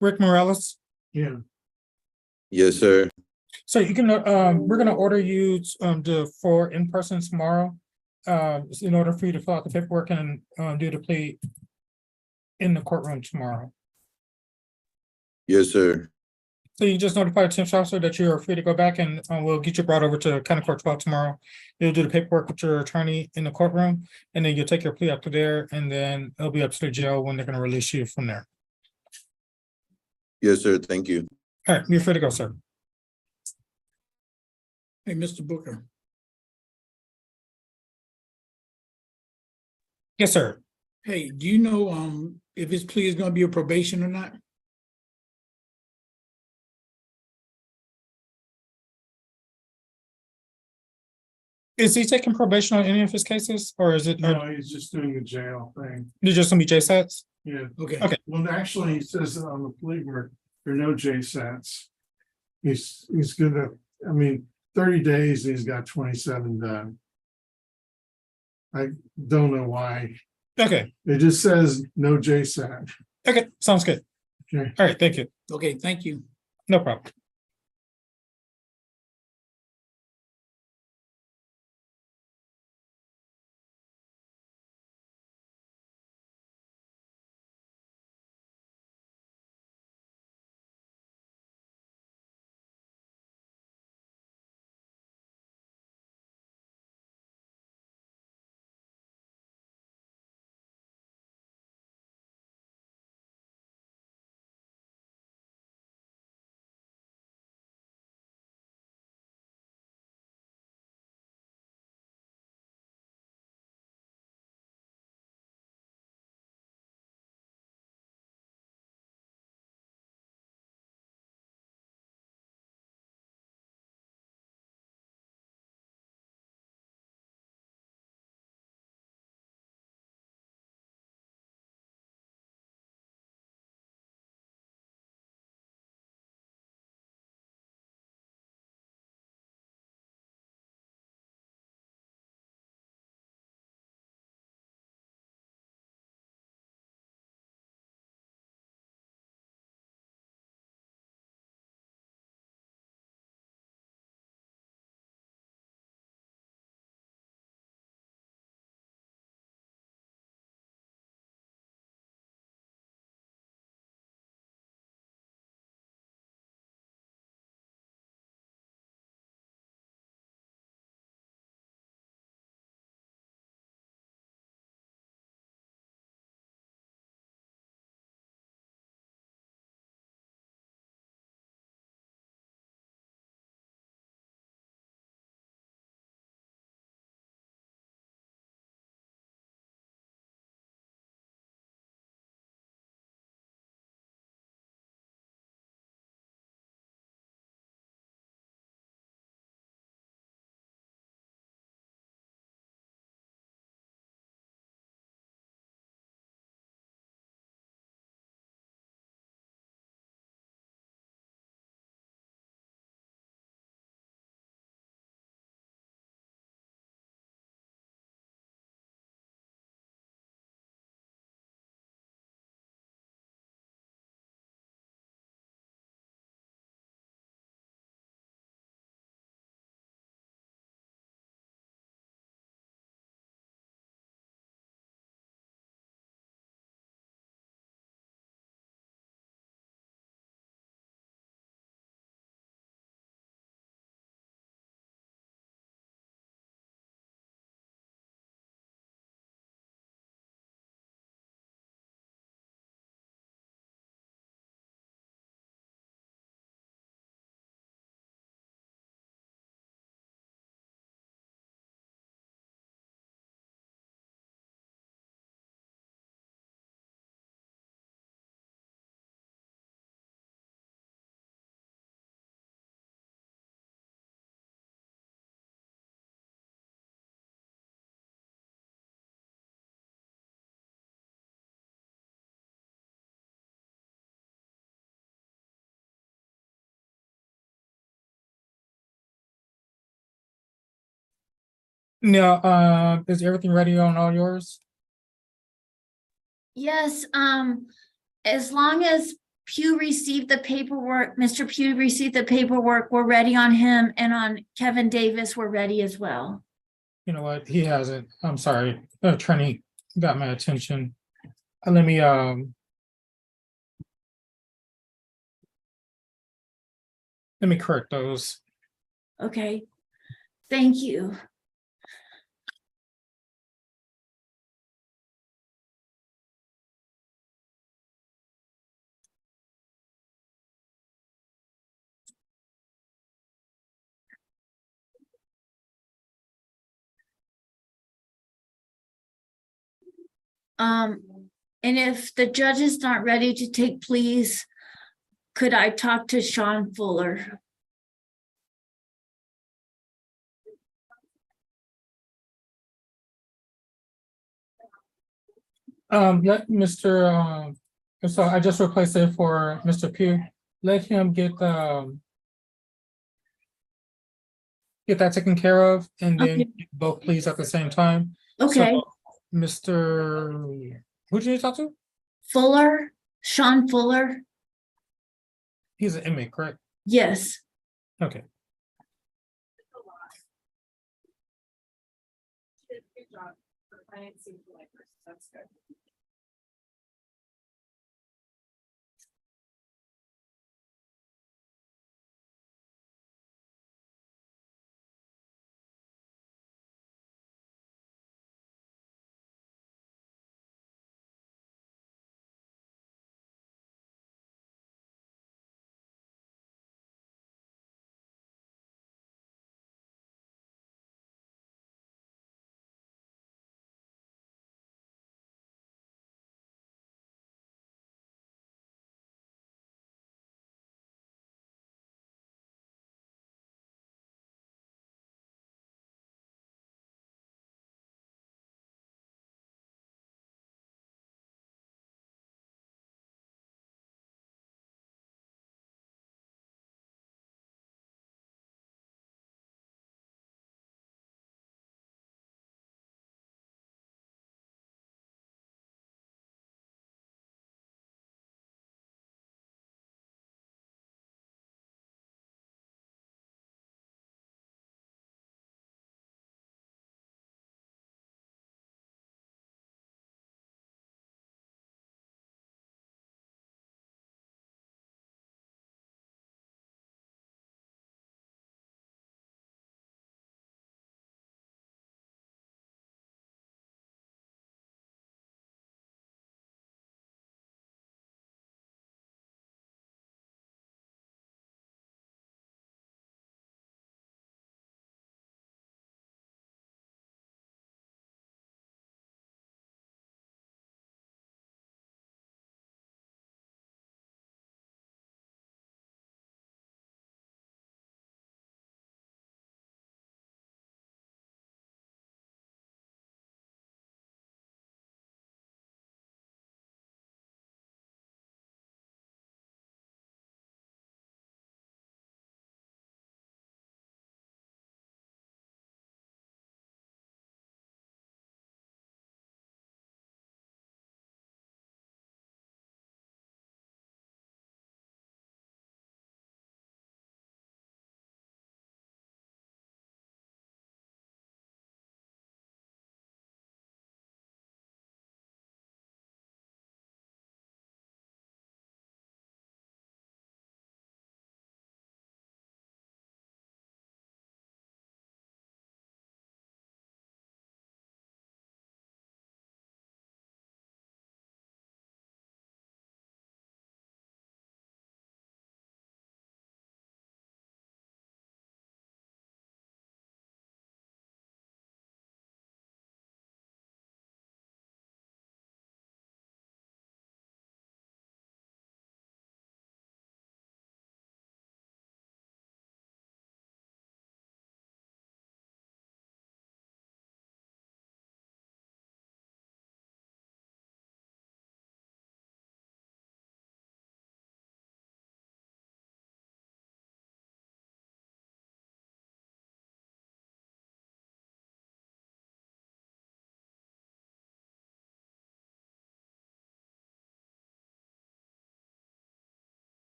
Rick Morales. Yeah. Yes, sir. So you can, we're gonna order you, for in person tomorrow. In order for you to fill out the paperwork and, do the plea in the courtroom tomorrow. Yes, sir. So you just notify the Tim officer that you are free to go back and, we'll get you brought over to County Court 12 tomorrow. You'll do the paperwork with your attorney in the courtroom, and then you'll take your plea up to there, and then it'll be up to the jail when they're gonna release you from there. Yes, sir. Thank you. All right, you're free to go, sir. Hey, Mr. Booker. Yes, sir. Hey, do you know if his plea is gonna be a probation or not? Is he taking probation on any of his cases, or is it? No, he's just doing the jail thing. You're just gonna be JSATs? Yeah. Okay. Okay. Well, actually, he says on the plea where there are no JSATs. He's gonna, I mean, 30 days, he's got 27 done. I don't know why. Okay, It just says no JSAT. okay, sounds good. Okay. All right, thank you. Okay, thank you. No problem. Now, is everything ready on all yours? Yes, as long as Pugh received the paperwork, Mr. Pugh received the paperwork, we're ready on him, and on Kevin Davis, we're ready as well. You know what? He hasn't. I'm sorry. The attorney got my attention. Let me correct those. Okay, thank you. And if the judge is not ready to take pleas, could I talk to Sean Fuller? Let Mr. So I just replaced it for Mr. Pugh. Let him get that taken care of, and then Okay. both please at the same time. Okay, So, Mr. Who did you talk to? Fuller, Sean Fuller, He's an inmate, correct? yes. Okay. That's good.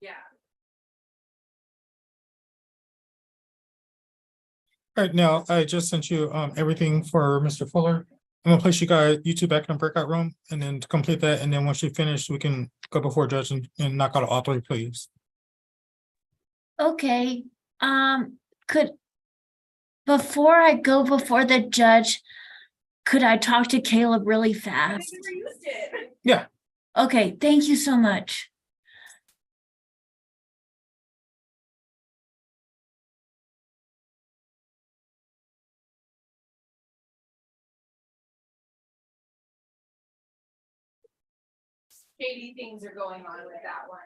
Yeah. All right, now I just sent you everything for Mr. Fuller. I'm gonna place you two back in the breakout room and then to complete that, and then once you finish, we can go before judge and knock out all three, please. Okay, could, before I go before the judge, could I talk to Caleb really fast? Yeah. Okay, thank you so much. Shady things are going on with that one.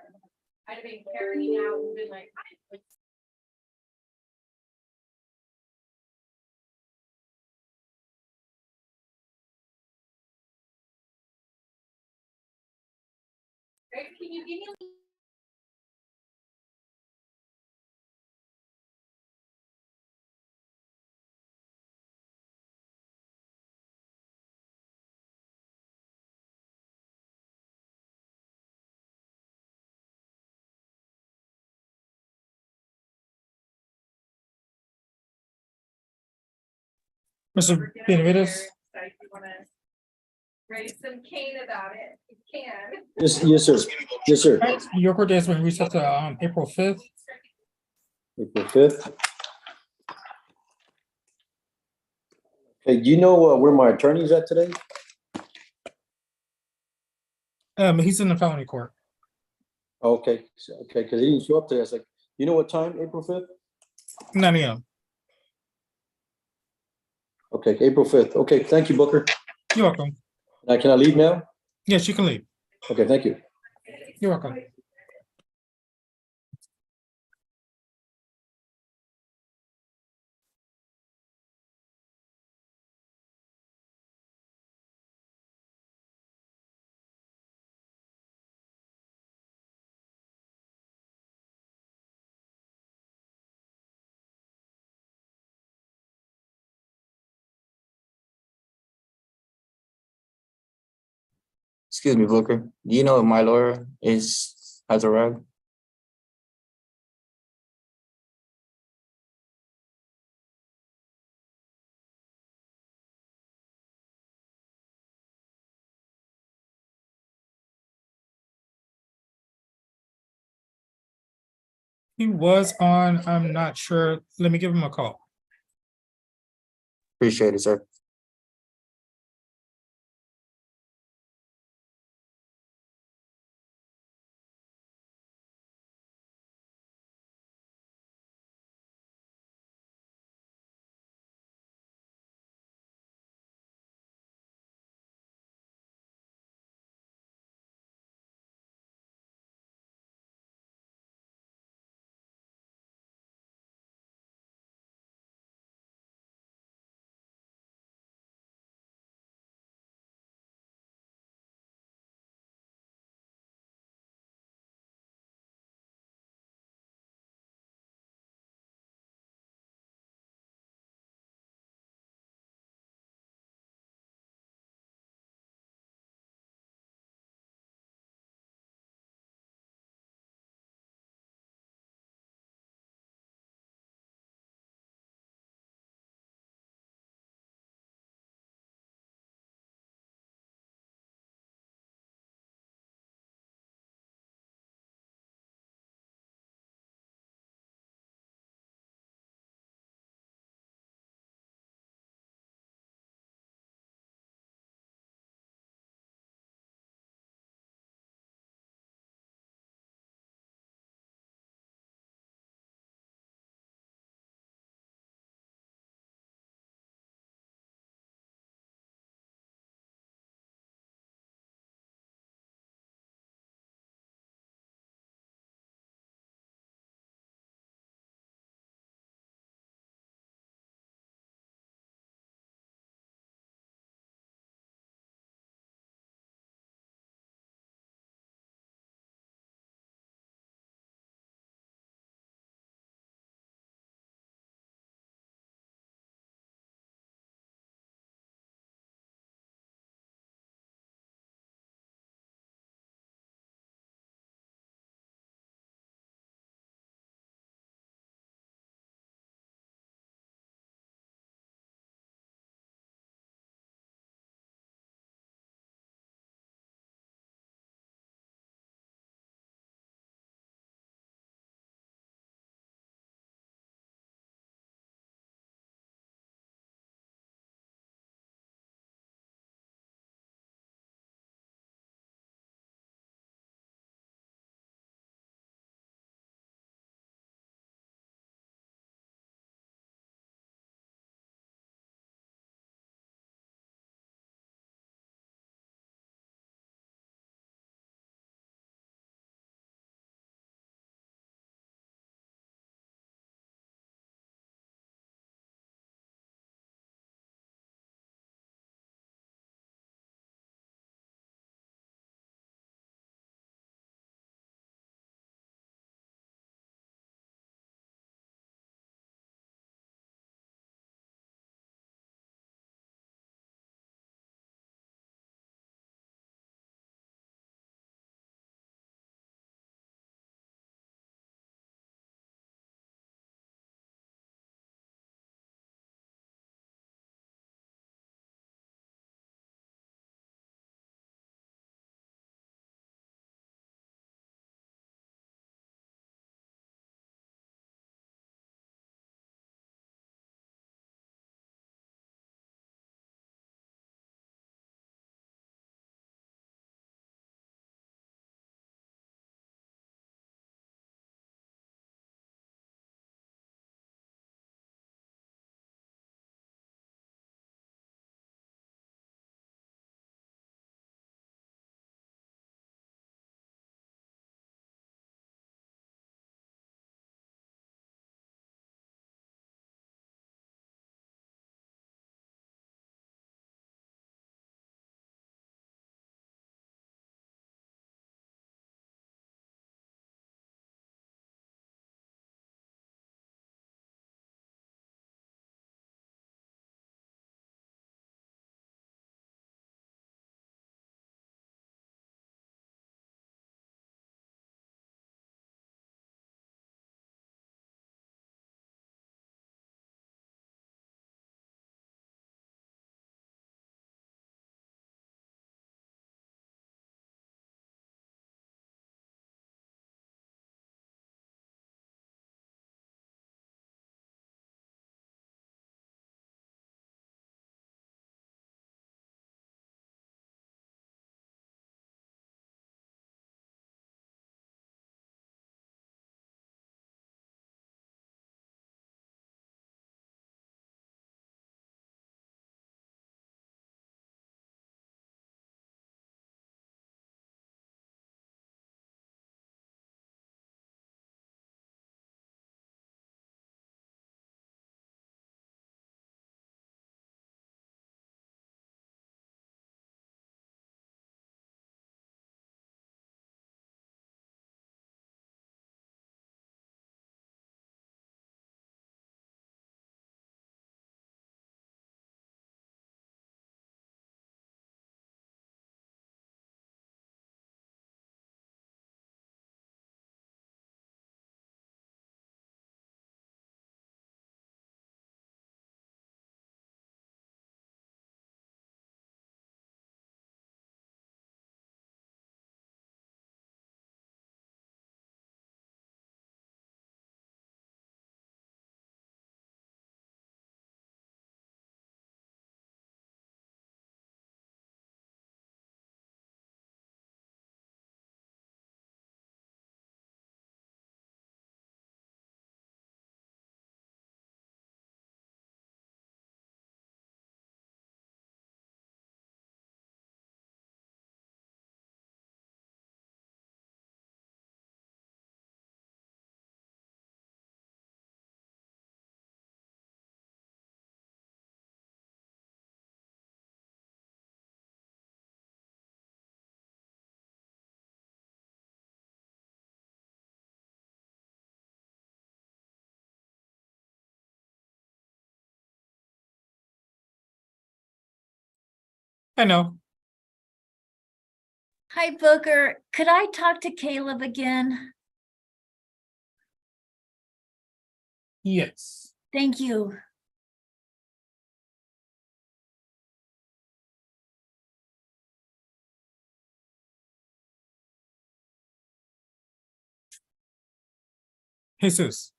I'd have been carrying out and been like. Greg, can you give me? Mr. Benavides? If you wanna raise some cane about it, you can. Yes, sir. Yes, sir. All right, your court date has been reset to April 5th. April 5th. Okay, do you know where my attorney's at today? He's in the felony court. Okay, okay, because he didn't show up today. I was like, you know what time, April 5th? 9 a.m. Okay, April 5th. Okay, thank you, Booker. You're welcome. Can I leave now? Yes, you can leave. Okay, thank you. You're welcome. Excuse me, Booker. Do you know if my lawyer has arrived? He was on, I'm not sure. Let me give him a call. Appreciate it, sir. I know. Hi, Booker. Could I talk to Caleb again? Yes. Thank you. Jesus.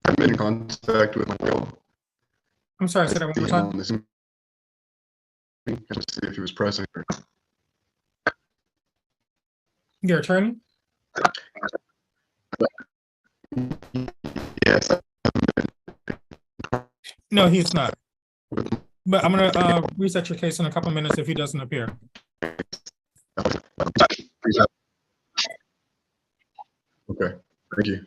I've been in contact with Michael. I'm sorry, say that one more time. See if he was present. Your attorney? Yes. No, he's not. But I'm gonna reset your case in a couple minutes if he doesn't appear. Okay, thank you.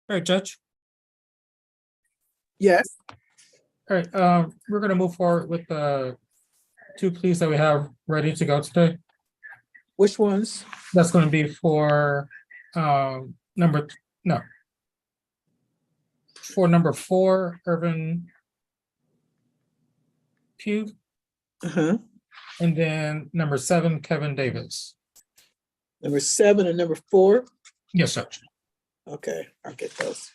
All right, Judge. Yes. All right, we're gonna move forward with the two pleas that we have ready to go today. Which ones? That's gonna be for, number 4, Irvin Pugh, Uh-huh. and then number 7, Kevin Davis. Number 7 and number 4. Yes, Judge. Okay, I'll get those.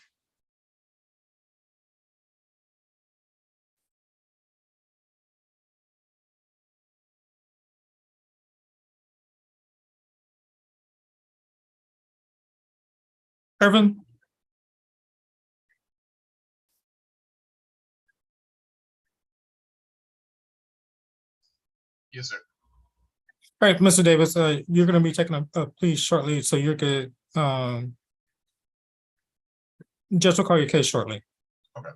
Irvin? Yes, sir. All right, Mr. Davis, you're gonna be taking a plea shortly, so you're good. Judge will call your case shortly. Okay.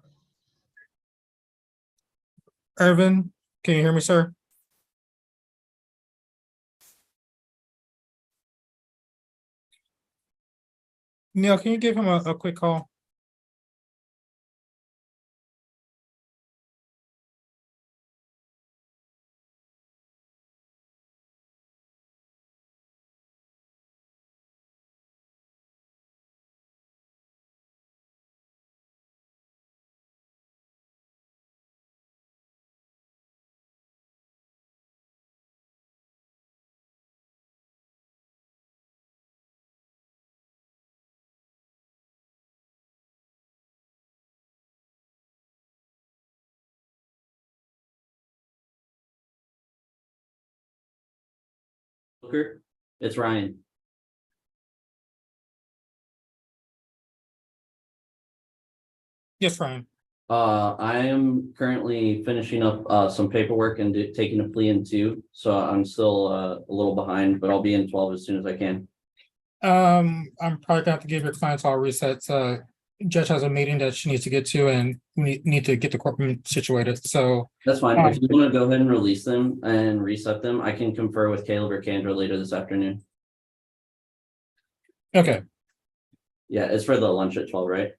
Irvin, can you hear me, sir? Neil, can you give him a quick call? Booker, it's Ryan. Yes, Ryan. I am currently finishing up some paperwork and taking a plea in 2, so I'm still a little behind, but I'll be in 12 as soon as I can. I'm probably gonna have to give your clients all resets. Judge has a meeting that she needs to get to, and we need to get the courtroom situated, so. That's fine. If you want to go ahead and release them and reset them, I can confer with Caleb or Kendra later this afternoon. Okay. Yeah, it's for the lunch at 12, right?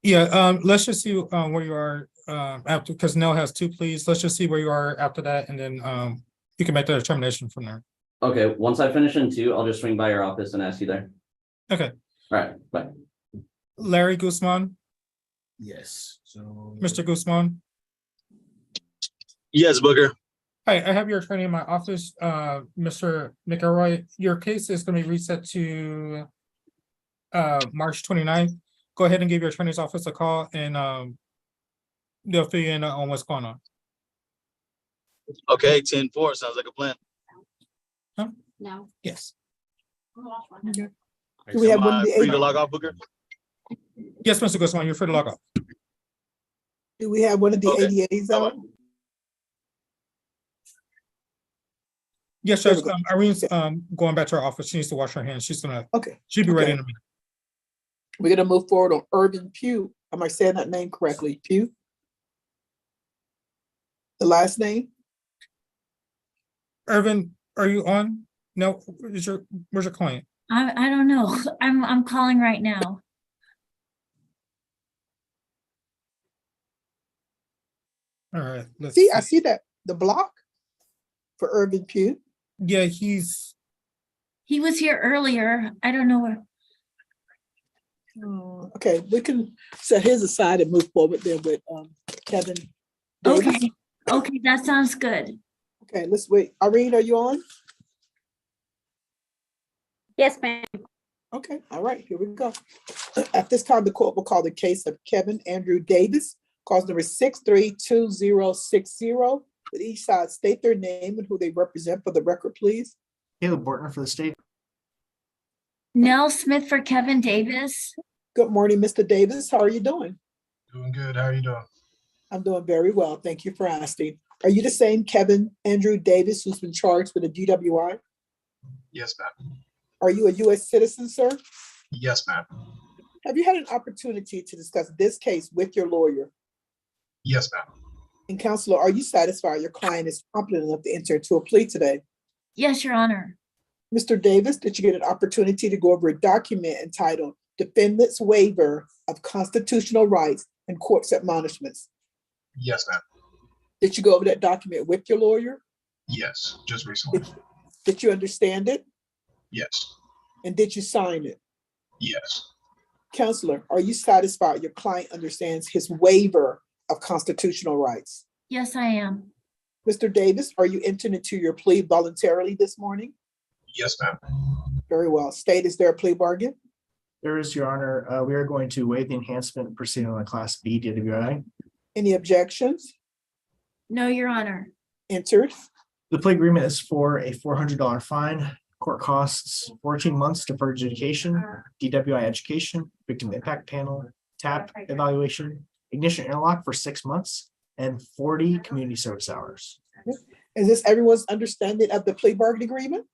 Yeah, let's just see where you are after, because Nell has 2 pleas. Let's just see where you are after that, and then you can make the determination from there. Okay, once I finish in 2, I'll just swing by your office and ask you there. Okay. All right, bye. Larry Guzman, Yes, so. Mr. Guzman. Yes, Booker. Hi, I have your attorney in my office, Mr. McElroy. Your case is gonna be reset to March 29th. Go ahead and give your attorney's office a call, and they'll fill you in on what's going on. Okay, 10-4, sounds like a plan. Huh? No. Yes. Do we have one of the Free to AD log off, Booker? Yes, Mr. Guzman, you're free to log off. Do we have one of the ADAs out? Yes, Judge, Irene's going back to her office. She needs to wash her hands. She's gonna, she'll be ready in a minute. We're gonna move forward on Irvin Pugh. Am I saying that name correctly? Pugh? The last name? Irvin, are you on? No, where's your client? I don't know. I'm calling right now. All right, let's See, I see that, the block for Irvin Pugh. Yeah, he was here earlier. I don't know where. Okay, we can set his aside and move forward then with Kevin Davis. Okay, okay, that sounds good. Okay, let's wait. Irene, are you on? Yes, ma'am. Okay, all right, here we go. At this time, the court will call the case of Kevin Andrew Davis, cause number 632060. Would each side state their name and who they represent for the record, please? Caleb Bortner for the state. Nell Smith for Kevin Davis. Good morning, Mr. Davis. How are you doing? Doing good. How are you doing? I'm doing very well. Thank you for asking. Are you the same Kevin Andrew Davis who's been charged with a DWI? Yes, ma'am. Are you a U.S. citizen, sir? Yes, ma'am. Have you had an opportunity to discuss this case with your lawyer? Yes, ma'am. And counselor, are you satisfied your client is competent enough to enter into a plea today? Yes, Your Honor. Mr. Davis, did you get an opportunity to go over a document entitled defendant's waiver of constitutional rights and court's admonishments. Yes, ma'am. Did you go over that document with your lawyer? Yes, just recently. Did you understand it? Yes, And did you sign it? yes, Counselor, are you satisfied your client understands his waiver of constitutional rights? Yes, I am. Mr. Davis, are you entering into your plea voluntarily this morning? yes, ma'am. Very well. State, is there a plea bargain? There is, Your Honor. We are going to waive the enhancement proceeding on a Class B DWI. Any objections? No, Your Honor. Entered. The plea agreement is for a $400 fine. Court costs 14 months deferred adjudication, DWI education, victim impact panel, TAP evaluation, ignition interlock for 6 months, and 40 community service hours. Is this everyone's understanding of the plea bargain agreement?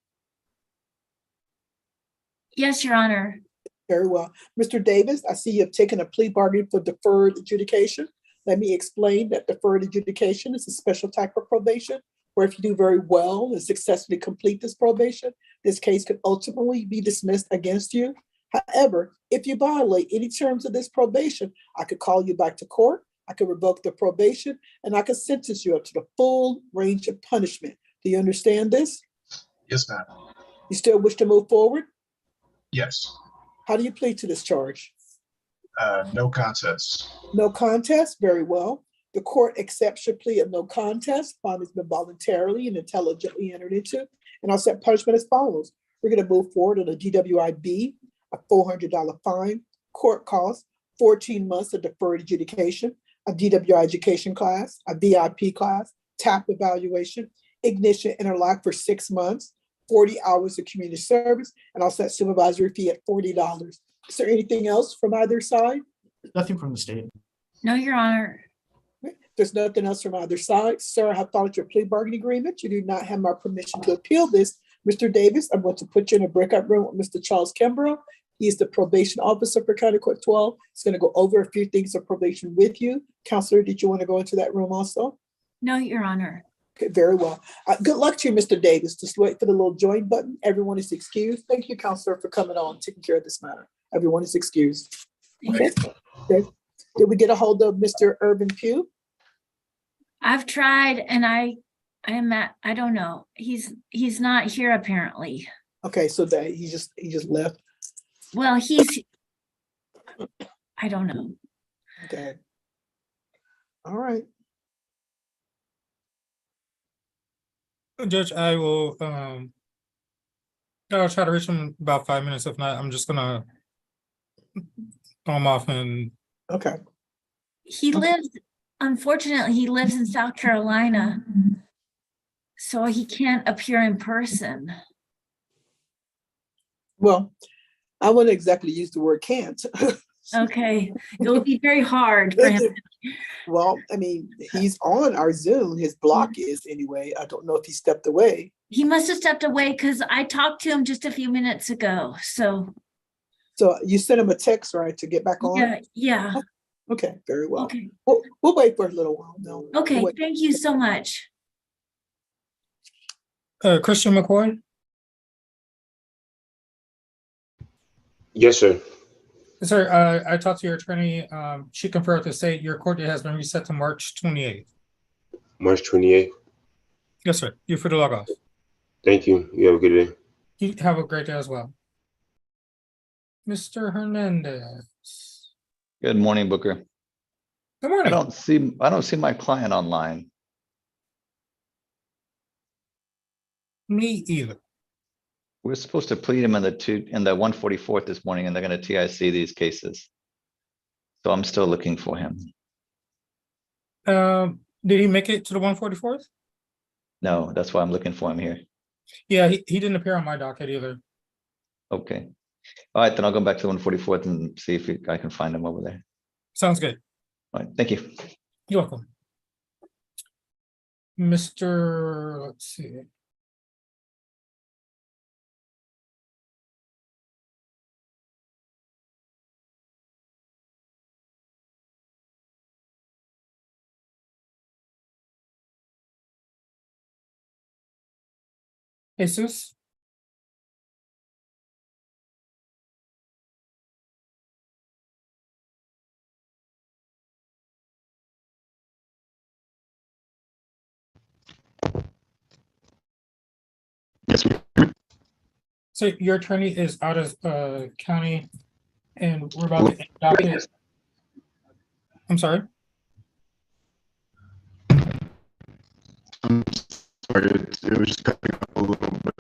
Yes, Your Honor. Very well. Mr. Davis, I see you have taken a plea bargain for deferred adjudication. Let me explain that deferred adjudication is a special type of probation where if you do very well and successfully complete this probation, this case could ultimately be dismissed against you. However, if you violate any terms of this probation, I could call you back to court, I could revoke the probation, and I could sentence you up to the full range of punishment. Do you understand this? Yes, ma'am. You still wish to move forward? Yes. How do you plead to this charge? No contest. No contest, very well. The court accepts your plea of no contest. Bond has been voluntarily and intelligently entered into. And I'll set punishment as follows. We're going to move forward on a DWIB, a $400 fine, court costs, 14 months of deferred adjudication, a DWI education class, a VIP class, TAP evaluation, ignition interlock for 6 months, 40 hours of community service, and I'll set supervisory fee at $40. Is there anything else from either side? Nothing from the state. No, Your Honor. There's nothing else from either side. Sir, I have followed your plea bargaining agreement. You do not have my permission to appeal this. Mr. Davis, I'm going to put you in a breakout room with Mr. Charles Kimbrough. He is the probation officer for County Court 12. He's going to go over a few things of probation with you. Counselor, did you want to go into that room also? No, Your Honor. Okay, very well. Good luck to you, Mr. Davis. Just wait for the little join button. Everyone is excused. Thank you, Counselor, for coming on, taking care of this matter. Everyone is excused. Okay. Okay. Did we get a hold of Mr. Urban Pugh? I've tried and I don't know. He's not here apparently. Okay, so that he just left. Well, I don't know. Okay. All right. Judge, I'll try to reach him in about 5 minutes. If not, I'm just gonna throw him off and. Okay. Unfortunately, he lives in South Carolina, so he can't appear in person. Well, I wouldn't exactly use the word can't. Okay, it will be very hard for him. Well, I mean, he's on our Zoom. His block is anyway. I don't know if he stepped away. He must have stepped away because I talked to him just a few minutes ago. So you sent him a text, right, to get back on? Yeah. Okay, very well. Okay. We'll wait for a little while. No. Okay, We'll wait. thank you so much. Christian McCoy? Yes, sir. Sir, I talked to your attorney. She confirmed to say your court date has been reset to March 28th. March 28th. Yes, sir. You're free to log off. Thank you. You have a good day. You have a great day as well. Mr. Hernandez. Good morning, Booker. Good morning. I don't see my client online. Me either. We're supposed to plead him in the 144th this morning, and they're going to TIC these cases. So I'm still looking for him. Did he make it to the 144th? No, that's why I'm looking for him here. Yeah, he didn't appear on my docket either. Okay. All right, then I'll go back to the 144th and see if I can find him over there. Sounds good. All right, thank you. You're welcome. Mr. Let's see. Jesus. Yes, So your attorney is out of county and we're about to docket. I'm sorry. I'm sorry, it was just cutting up a little bit.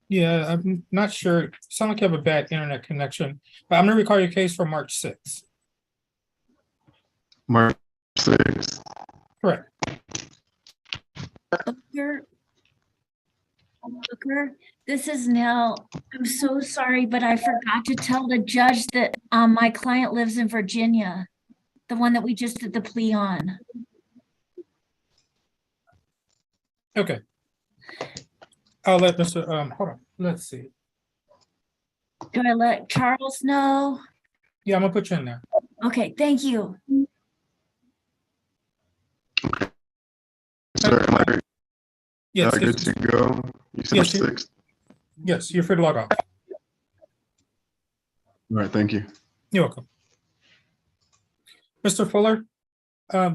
Yeah, I'm not sure. Sound like you have a bad internet connection, but I'm gonna recall your case for March 6th. March 6th. Correct. Booker, this is Nell. I'm so sorry, but I forgot to tell the judge that my client lives in Virginia, the one that we just did the plea on. Okay. I'll let Mr. Hold on, let's see. Do I let Charles know? Yeah, I'm gonna put you in there. Okay, thank you. Sir, am I Yes, good to go? You said yes, March 6th? Yes, you're free to log off. All right, thank you. You're welcome. Mr. Fuller,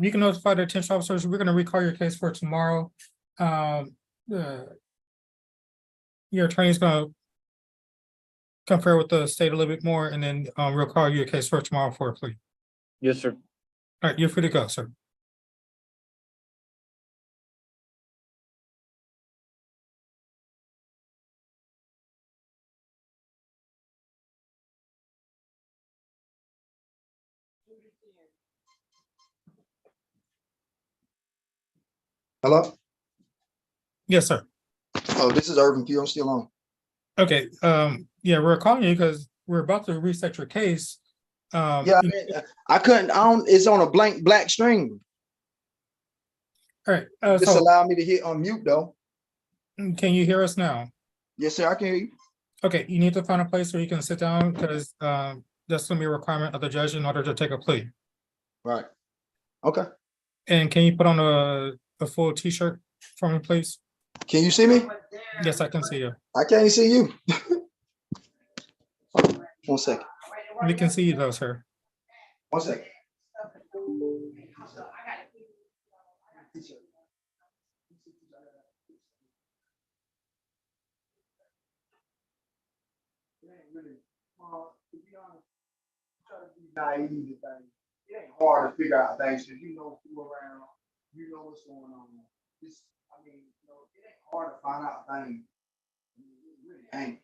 you can notify the attention officers. We're gonna recall your case for tomorrow. Your attorney's gonna confer with the state a little bit more, and then we'll call your case for tomorrow for a plea. Yes, sir. All right, you're free to go, sir. Hello? Yes, sir. Oh, this is Urban Pugh. I'm still on. Okay, yeah, we're calling you because we're about to reset your case. Yeah, I couldn't, it's on a blank black string. All right, Just so allow me to hit on mute though. can you hear us now? Yes, sir, I can hear you. Okay, you need to find a place where you can sit down because that's gonna be a requirement of the judge in order to take a plea. Right. Okay. And can you put on a full t-shirt for me, please? Can you see me? Yes, I can see you. I can't see you. 1 second. We can see you though, sir. 1 second. Naive to things. It ain't hard to figure out things because you know who around, you know what's going on. This, I mean, you know, it ain't hard to find out things. It really ain't.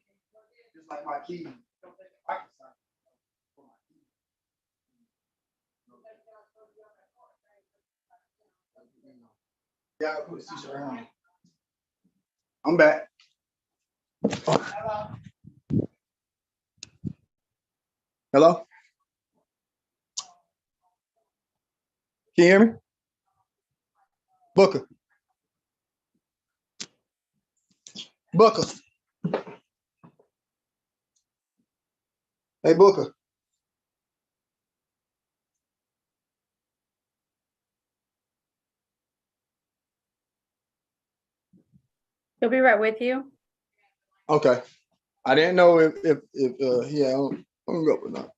Just like my keys. I can sign for my keys. Yeah, I put the t-shirt around. I'm back. Hello? Can you hear me? Booker. Booker. Hey, Booker. He'll be right with you. Okay. I didn't know if yeah, I'm go with that.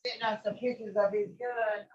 Sitting on some pictures of his gun.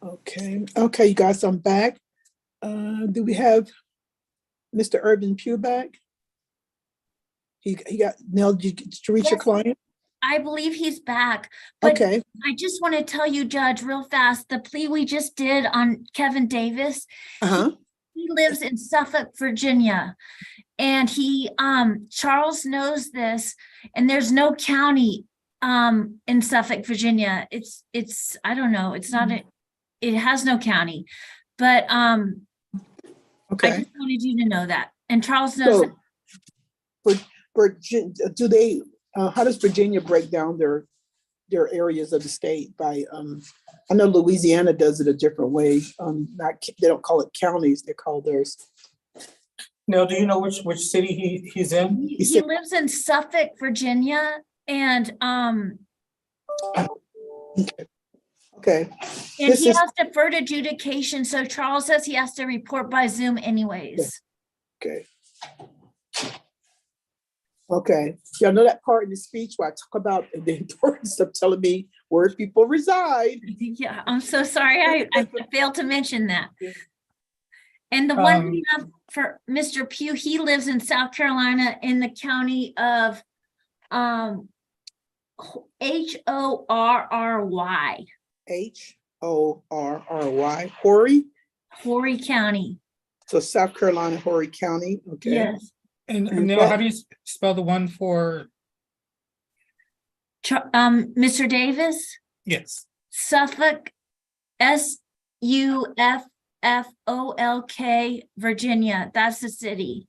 Okay, you guys, I'm back. Do we have Mr. Urban Pugh back? He got, Nell, did you reach your Yes. client? I believe he's back, but Okay, I just want to tell you, Judge, real fast, the plea we just did on Kevin Davis, uh-huh, he lives in Suffolk, Virginia. And Charles knows this, and there's no county in Suffolk, Virginia. It's, I don't know, it's not, it has no county. But I okay. just wanted you to know that. And Charles knows that. So, do they, how does Virginia break down their areas of the state by, I know Louisiana does it a different way. They don't call it counties, they call theirs. Now, do you know which city he's in? He lives in Suffolk, Virginia, and Okay. and he has deferred adjudication, so Charles says he has to report by Zoom anyways. Okay. Okay, y'all know that part in the speech where I talk about the importance of telling me where people reside. Yeah, I'm so sorry, I failed to mention that. And the one we have for Mr. Pugh, he lives in South Carolina in the county of Horry. Horry? Horry? Horry County. So South Carolina, Horry County, okay. Yes. And Neil, how do you spell the one for? Mr. Davis? Yes. Suffolk, SUFFOLK, Virginia. That's the city.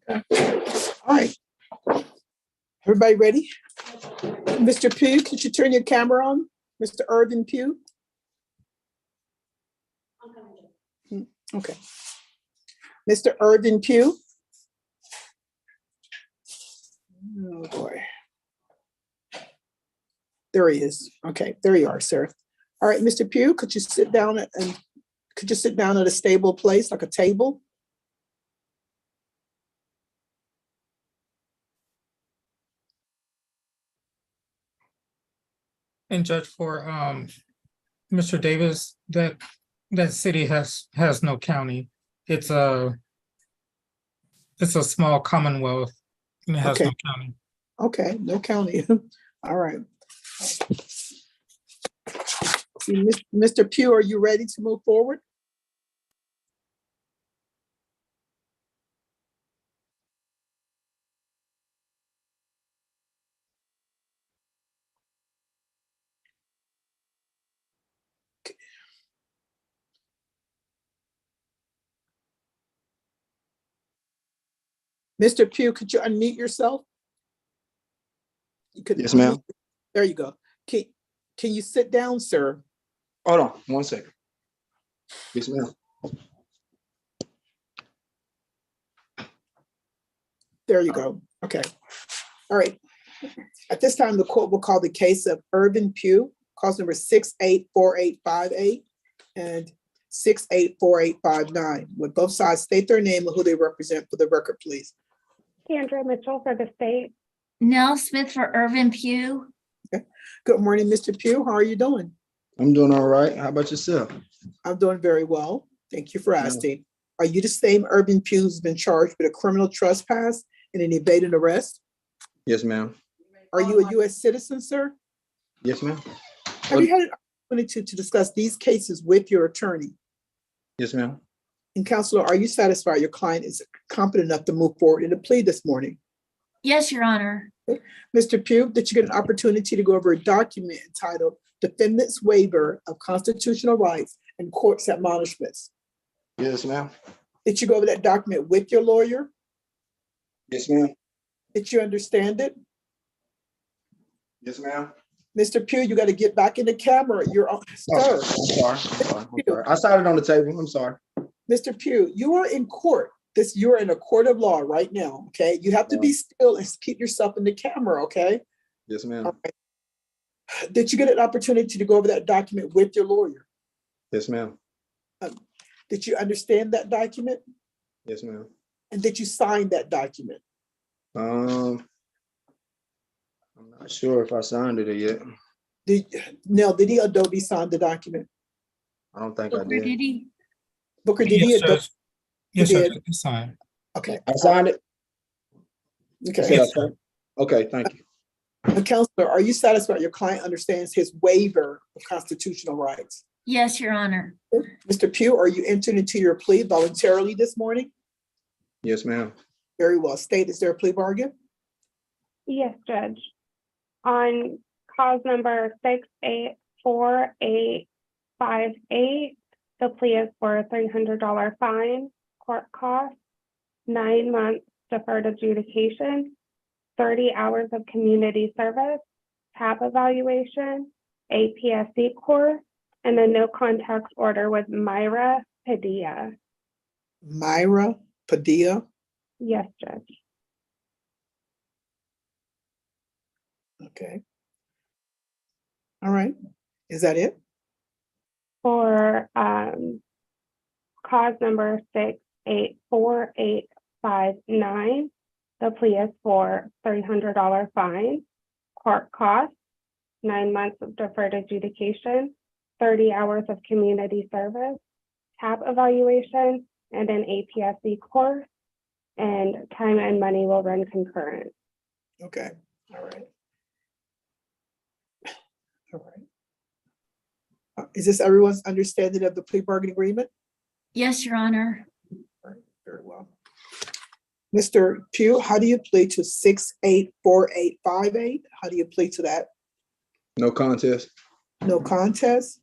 All right. Everybody ready? Mr. Pugh, could you turn your camera on? Mr. Irvin Pugh? Okay. Mr. Irvin Pugh? Oh, boy. There he is. Okay, there you are, sir. All right, Mr. Pugh, could you sit down at a stable place, like a table? And Judge, for Mr. Davis, that city has no county. It's a small commonwealth and it has Okay. no county. Okay, no county. All right. See, Mr. Pugh, are you ready to move forward? Mr. Pugh, could you unmute yourself? You could Yes, ma'am. There you go. Can you sit down, sir? Hold on 1 second. Yes, ma'am. There you go. Okay. All right. At this time, the court will call the case of Irvin Pugh, cause number 684858 and 684859. Would both sides state their name and who they represent for the record, please? Kendra Mitchell for the state. Nell Smith for Irvin Pugh. Okay. Good morning, Mr. Pugh. How are you doing? I'm doing all right. How about yourself? I'm doing very well. Thank you for asking. Are you the same Irvin Pugh who's been charged with a criminal trespass and an evading arrest? Yes, ma'am. Are you a U.S. citizen, sir? Yes, ma'am. Have you had an opportunity to discuss these cases with your attorney? Yes, ma'am. And counselor, are you satisfied your client is competent enough to move forward in a plea this morning? Yes, Your Honor. Mr. Pugh, did you get an opportunity to go over a document entitled Defendant's Waiver of Constitutional Rights and Court's Admonishments? Yes, ma'am. Did you go over that document with your lawyer? Yes, ma'am. Did you understand it? Yes, ma'am. Mr. Pugh, you got to get back in the camera. You're on, Oh, sir. I'm sorry. I saw it on the table. I'm sorry. Mr. Pugh, you are in court. You're in a court of law right now, okay? You have to be still and keep yourself in the camera, okay? Yes, ma'am. All right. Did you get an opportunity to go over that document with your lawyer? Yes, ma'am. Did you understand that document? Yes, ma'am. And did you sign that document? I'm not sure if I signed it yet. Did he Adobe sign the document? I don't think I did. Did he? Booker, did he Yes, Adobe? Judge. Yes, He sir. did? It's fine. Okay. I signed it. Okay. Said I signed- Okay, thank you. Counselor, are you satisfied your client understands his waiver of constitutional rights? Yes, Your Honor. Mr. Pugh, are you entered into your plea voluntarily this morning? Yes, ma'am. Very well. State, is there a plea bargain? Yes, Judge. On cause number 684858, the plea is for a $300 fine, court cost, 9 months deferred adjudication, 30 hours of community service, TAP evaluation, APSC course, and a no contact order with Myra Padilla. Myra Padilla? Yes, Judge. Okay. All right. Is that it? For cause number 684859, the plea is for $300 fine, court cost, 9 months of deferred adjudication, 30 hours of community service, TAP evaluation, and an APSC course, and time and money will run concurrent. Okay. All right. All right. Is this everyone's understanding of the plea bargaining agreement? Yes, Your Honor. All right, very well. Mr. Pugh, how do you plead to 684858? How do you plead to that? No contest. No contest?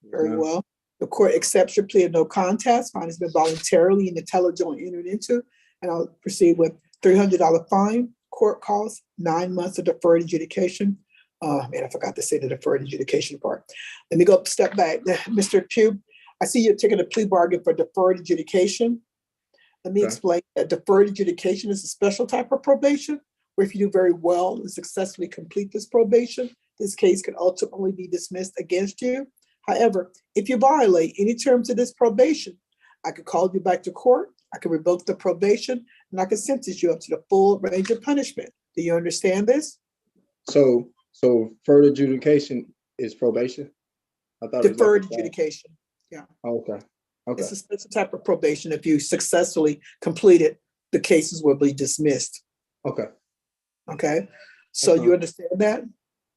Very ma'am. well. The court accepts your plea of no contest. Fine has been voluntarily and intelligently entered into, and I'll proceed with $300 fine, court costs, 9 months of deferred adjudication. Oh man, I forgot to say the deferred adjudication part. Let me go step back. Mr. Pugh, I see you're taking a plea bargain for deferred adjudication. Let me explain that deferred adjudication is a special type of probation, where if you do very well and successfully complete this probation, this case can ultimately be dismissed against you. However, if you violate any terms of this probation, I could call you back to court, I could revoke the probation, and I could sentence you up to the full range of punishment. Do you understand this? So further adjudication is probation? I thought Deferred adjudication, yeah. Okay. Okay. It's a special type of probation. If you successfully complete it, the cases will be dismissed. Okay. Okay, so you understand that?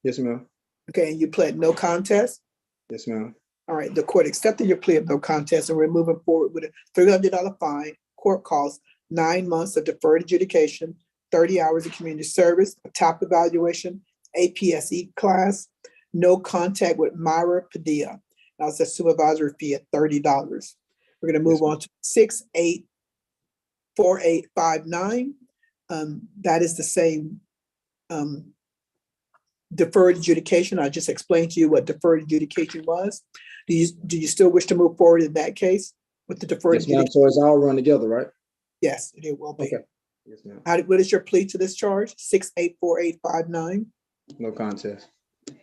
Yes, ma'am. Okay, and you pled no contest? Yes, ma'am. All right, the court accepted your plea of no contest, and we're moving forward with a $300 fine, court costs, 9 months of deferred adjudication, 30 hours of community service, a top evaluation, APSE class, no contact with Myra Padilla. That was a supervisory fee at $30. We're gonna move on to 684859. That is the same deferred adjudication. I just explained to you what deferred adjudication was. Do you still wish to move forward in that case with the deferred Yes, ma'am. adjudication? So it's all run together, right? Yes, it will be. Okay. Yes, ma'am. What is your plea to this charge? 684859. No contest.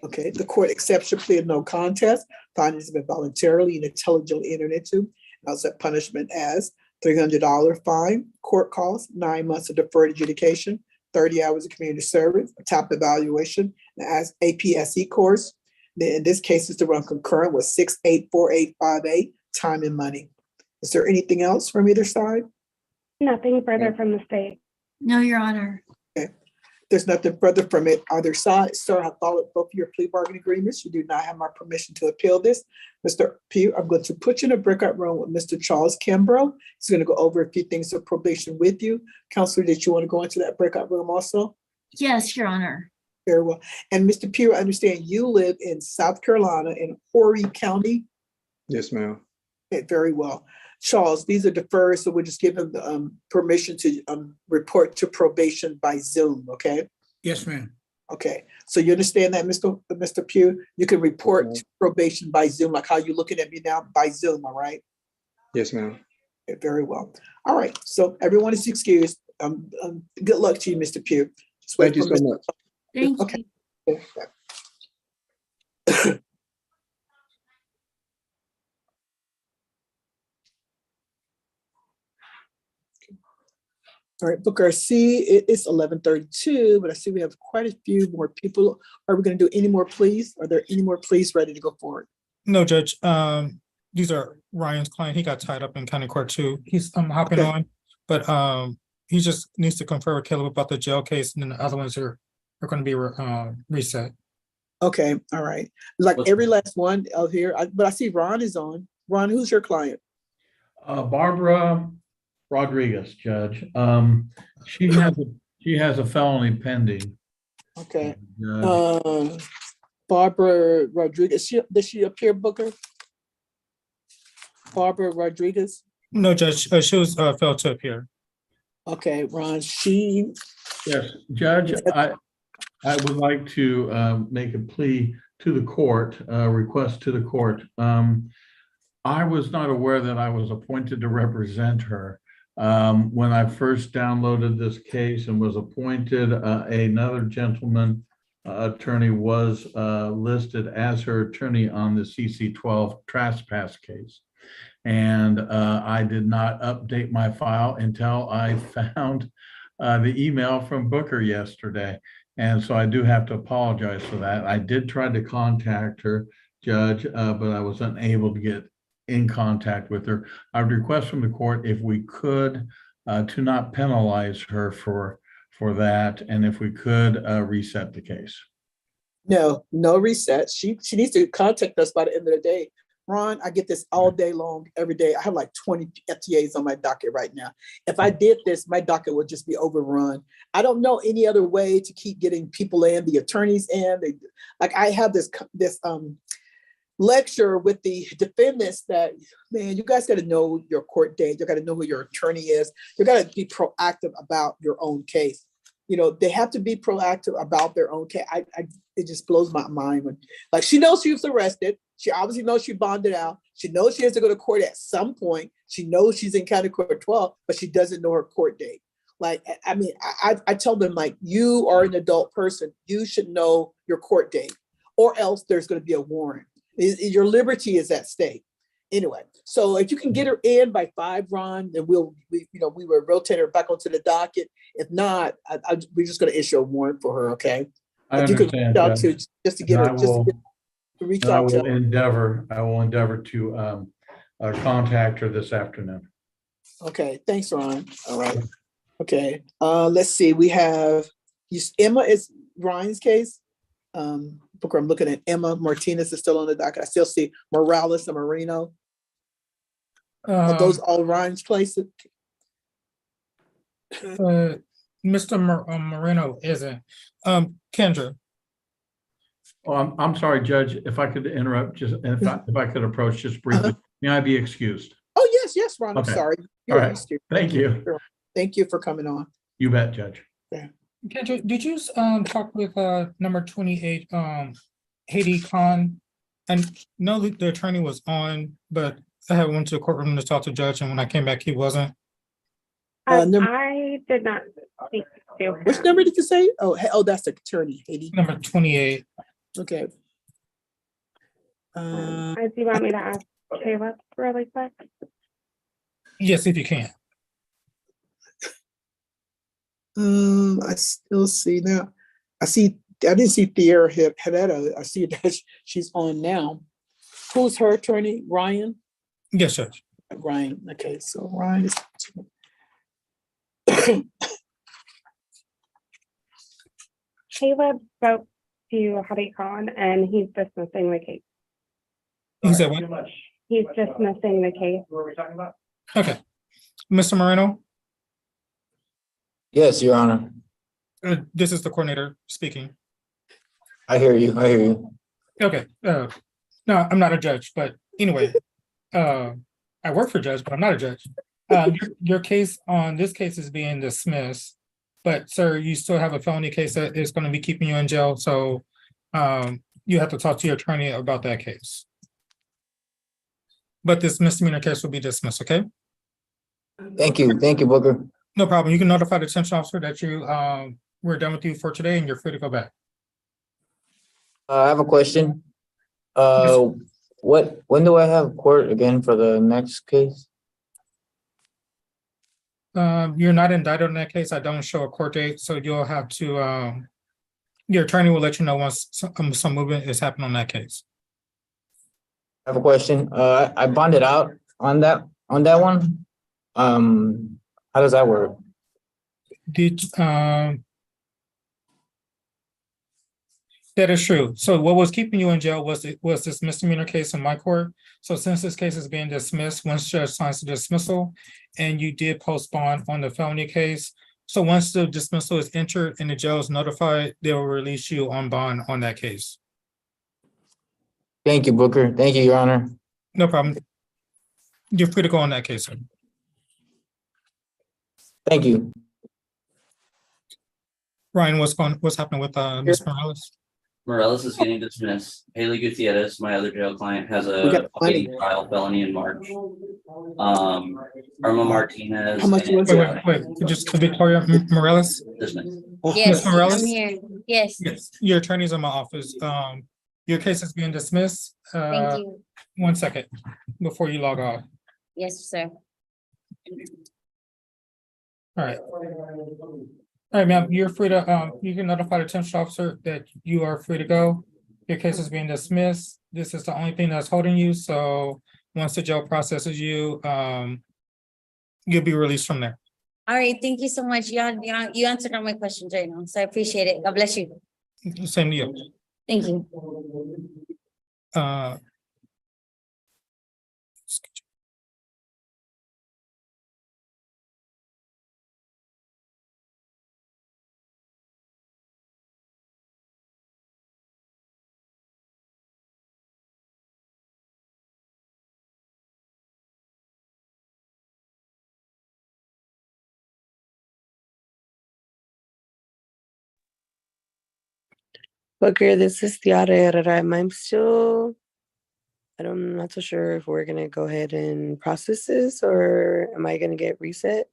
Okay, the court accepts your plea of no contest. Findings have been voluntarily and intelligently entered into. I'll set punishment as $300 fine, court costs, 9 months of deferred adjudication, 30 hours of community service, a top evaluation, and as APSE course. In this case, is to run concurrent with 684858, time and money. Is there anything else from either side? Nothing further from the state. No, Your Honor. Okay. There's nothing further from it either side. Sir, I followed both of your plea bargaining agreements. You do not have my permission to appeal this. Mr. Pugh, I'm going to put you in a breakout room with Mr. Charles Kimbrough. He's going to go over a few things of probation with you. Counselor, did you want to go into that breakout room also? Yes, Your Honor. Very well. And Mr. Pugh, I understand you live in South Carolina in Horry County. Yes, ma'am. Okay, very well. Charles, these are deferred, so we'll just give him permission to report to probation by Zoom, okay? Yes, ma'am. Okay, so you understand that, Mr. Pugh? You can report to probation by Zoom, like how you're looking at me now, by Zoom, all right? Yes, ma'am. Okay, very well. All right, so everyone is excused. Good luck to you, Mr. Pugh. Just wait Thank you for so Mr. much. Thank Okay. you. All right, Booker, I see it's 11:32, but I see we have quite a few more people. Are we gonna do any more pleas? Are there any more pleas ready to go forward? No, Judge, these are Ryan's client. He got tied up in county court too. He's hopping Okay. on, but he just needs to confer with Caleb about the jail case, and then the other ones are gonna be reset. Okay, all right. Like every last one out here, but I see Ron is on. Ron, who's your client? Barbara Rodriguez, Judge. She has a felony pending. Okay. Judge. Barbara Rodriguez, does she appear, Booker? Barbara Rodriguez? No, Judge, she was failed to appear. Okay, Ron, Yes, Judge, I would like to make a plea to the court, request to the court. I was not aware that I was appointed to represent her. When I first downloaded this case and was appointed, another gentleman attorney was listed as her attorney on the CC12 trespass case. And I did not update my file until I found the email from Booker yesterday. And so I do have to apologize for that. I did try to contact her, Judge, but I was unable to get in contact with her. I would request from the court if we could to not penalize her for that, and if we could reset the case. no reset. She needs to contact us by the end of the day. Ron, I get this all day long, every day. I have like 20 FTAs on my docket right now. If I did this, my docket would just be overrun. I don't know any other way to keep getting people in, the attorneys in. Like I have this lecture with the defendants that, man, you guys got to know your court date. You got to know who your attorney is. You got to be proactive about your own case. You know, they have to be proactive about their own case. It just blows my mind when, like, she knows she was arrested. She obviously knows she bonded out. She knows she has to go to court at some point. She knows she's in county court 12, but she doesn't know her court date. Like, I mean, I tell them, like, you are an adult person. You should know your court date, or else there's going to be a warrant. Your liberty is at stake. Anyway, so if you can get her in by 5, Ron, then we will rotate her back onto the docket. If not, we're just going to issue a warrant for her. Okay. I if you understand. could reach out to just to get her, reach I out to will endeavor to contact her this afternoon. Okay, thanks, Ron. All right. Okay. Let's see. We have Emma is Ryan's case. Booker, I'm looking at Emma Martinez is still on the docket. I still see Morales and Marino. Are those all Ryan's places? Mr. Moreno isn't. Kendra. Oh, I'm sorry, Judge, if I could interrupt, just if I could approach just briefly. May I be excused? Oh, yes, Ron. I'm Okay. sorry. All right. Thank you. Thank you for coming on. You bet, Judge. Yeah. Kendra, did you talk with number 28, Haiti Khan? I know that the attorney was on, but I had went to the courtroom to talk to the judge, and when I came back, he wasn't. I did not speak to him. Which number did you say? Oh, that's the attorney, Haiti. Number 28. Okay. Do you want me to ask Caleb really quick? Yes, if you can. I still see now. I didn't see Thierry Herrera. I see that she's on now. Who's her attorney? Ryan? Yes, Judge. Ryan. Okay, so Ryan is. Caleb spoke to Hadi Khan and he's dismissing the case. He said what? He's dismissing the case. What are we talking about? Okay. Mr. Moreno, Yes, Your Honor. this is the coordinator speaking. I hear you. Okay. No, I'm not a judge, but anyway, I work for a judge, but I'm not a judge. Your case on this case is being dismissed. But sir, you still have a felony case that is gonna be keeping you in jail, so you have to talk to your attorney about that case. But this misdemeanor case will be dismissed, okay? Thank you, Booker. No problem. You can notify the detention officer that you we're done with you for today and you're free to go back. I have a question. Yes. When do I have court again for the next case? You're not indicted in that case. I don't show a court date, so you'll have to your attorney will let you know once some movement is happening on that case. I have a question. I bonded out on that one. How does that work? That is true. So what was keeping you in jail was this misdemeanor case in my court. So since this case is being dismissed, once judge signs the dismissal, and you did post bond on the felony case. So once the dismissal is entered and the jail is notified, they will release you on bond on that case. Thank you, Booker. Thank you, Your Honor. No problem. You're free to go on that case, sir. Thank you. Ryan, what's happening with Ms. Morales? Morales is getting dismissed. Haley Gutierrez, my other jail client, has We got a plenty. trial felony in March. Irma Martinez. How much and- was it? Wait, just Victoria Morales? Dismissed. Yes, Ms. Morales? I'm here. Yes, Yes, your attorney's in my office. Your case is being dismissed. thank you. 1 second before you log off. Yes, sir. All right. All right, ma'am, you're free to, you can notify the detention officer that you are free to go. Your case is being dismissed. This is the only thing that's holding you, so once the jail processes you, you'll be released from there. All right, thank you so much. You answered all my questions right now, so I appreciate it. God bless you. Same to you. Thank you. Uh, Booker, this is Tiara Herrera. I'm not so sure if we're gonna go ahead and process this or am I gonna get reset?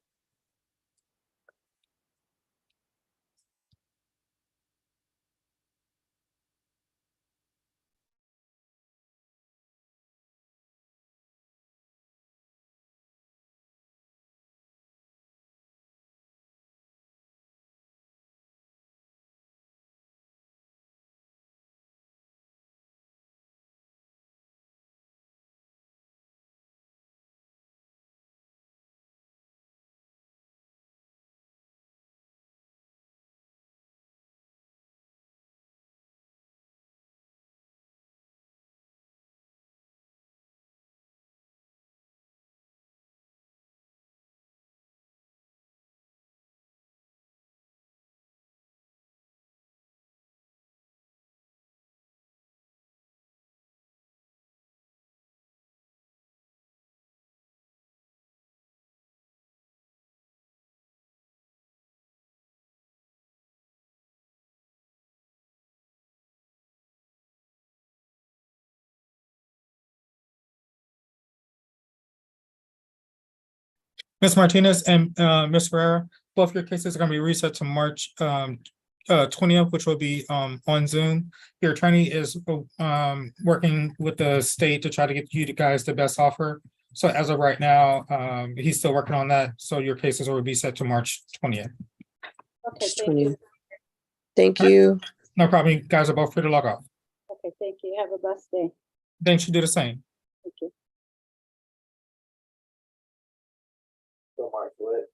Ms. Martinez and Ms. Ferreira, both your cases are gonna be reset to March 20th, which will be on Zoom. Your attorney is working with the state to try to get you guys the best offer. So as of right now, he's still working on that. So your cases will be set to March 20th. Okay, thank you. Thank you. No problem. You guys are both free to log off. Okay, thank you. Have a blessed day. Thanks, you do the same. Thank you. March 20th.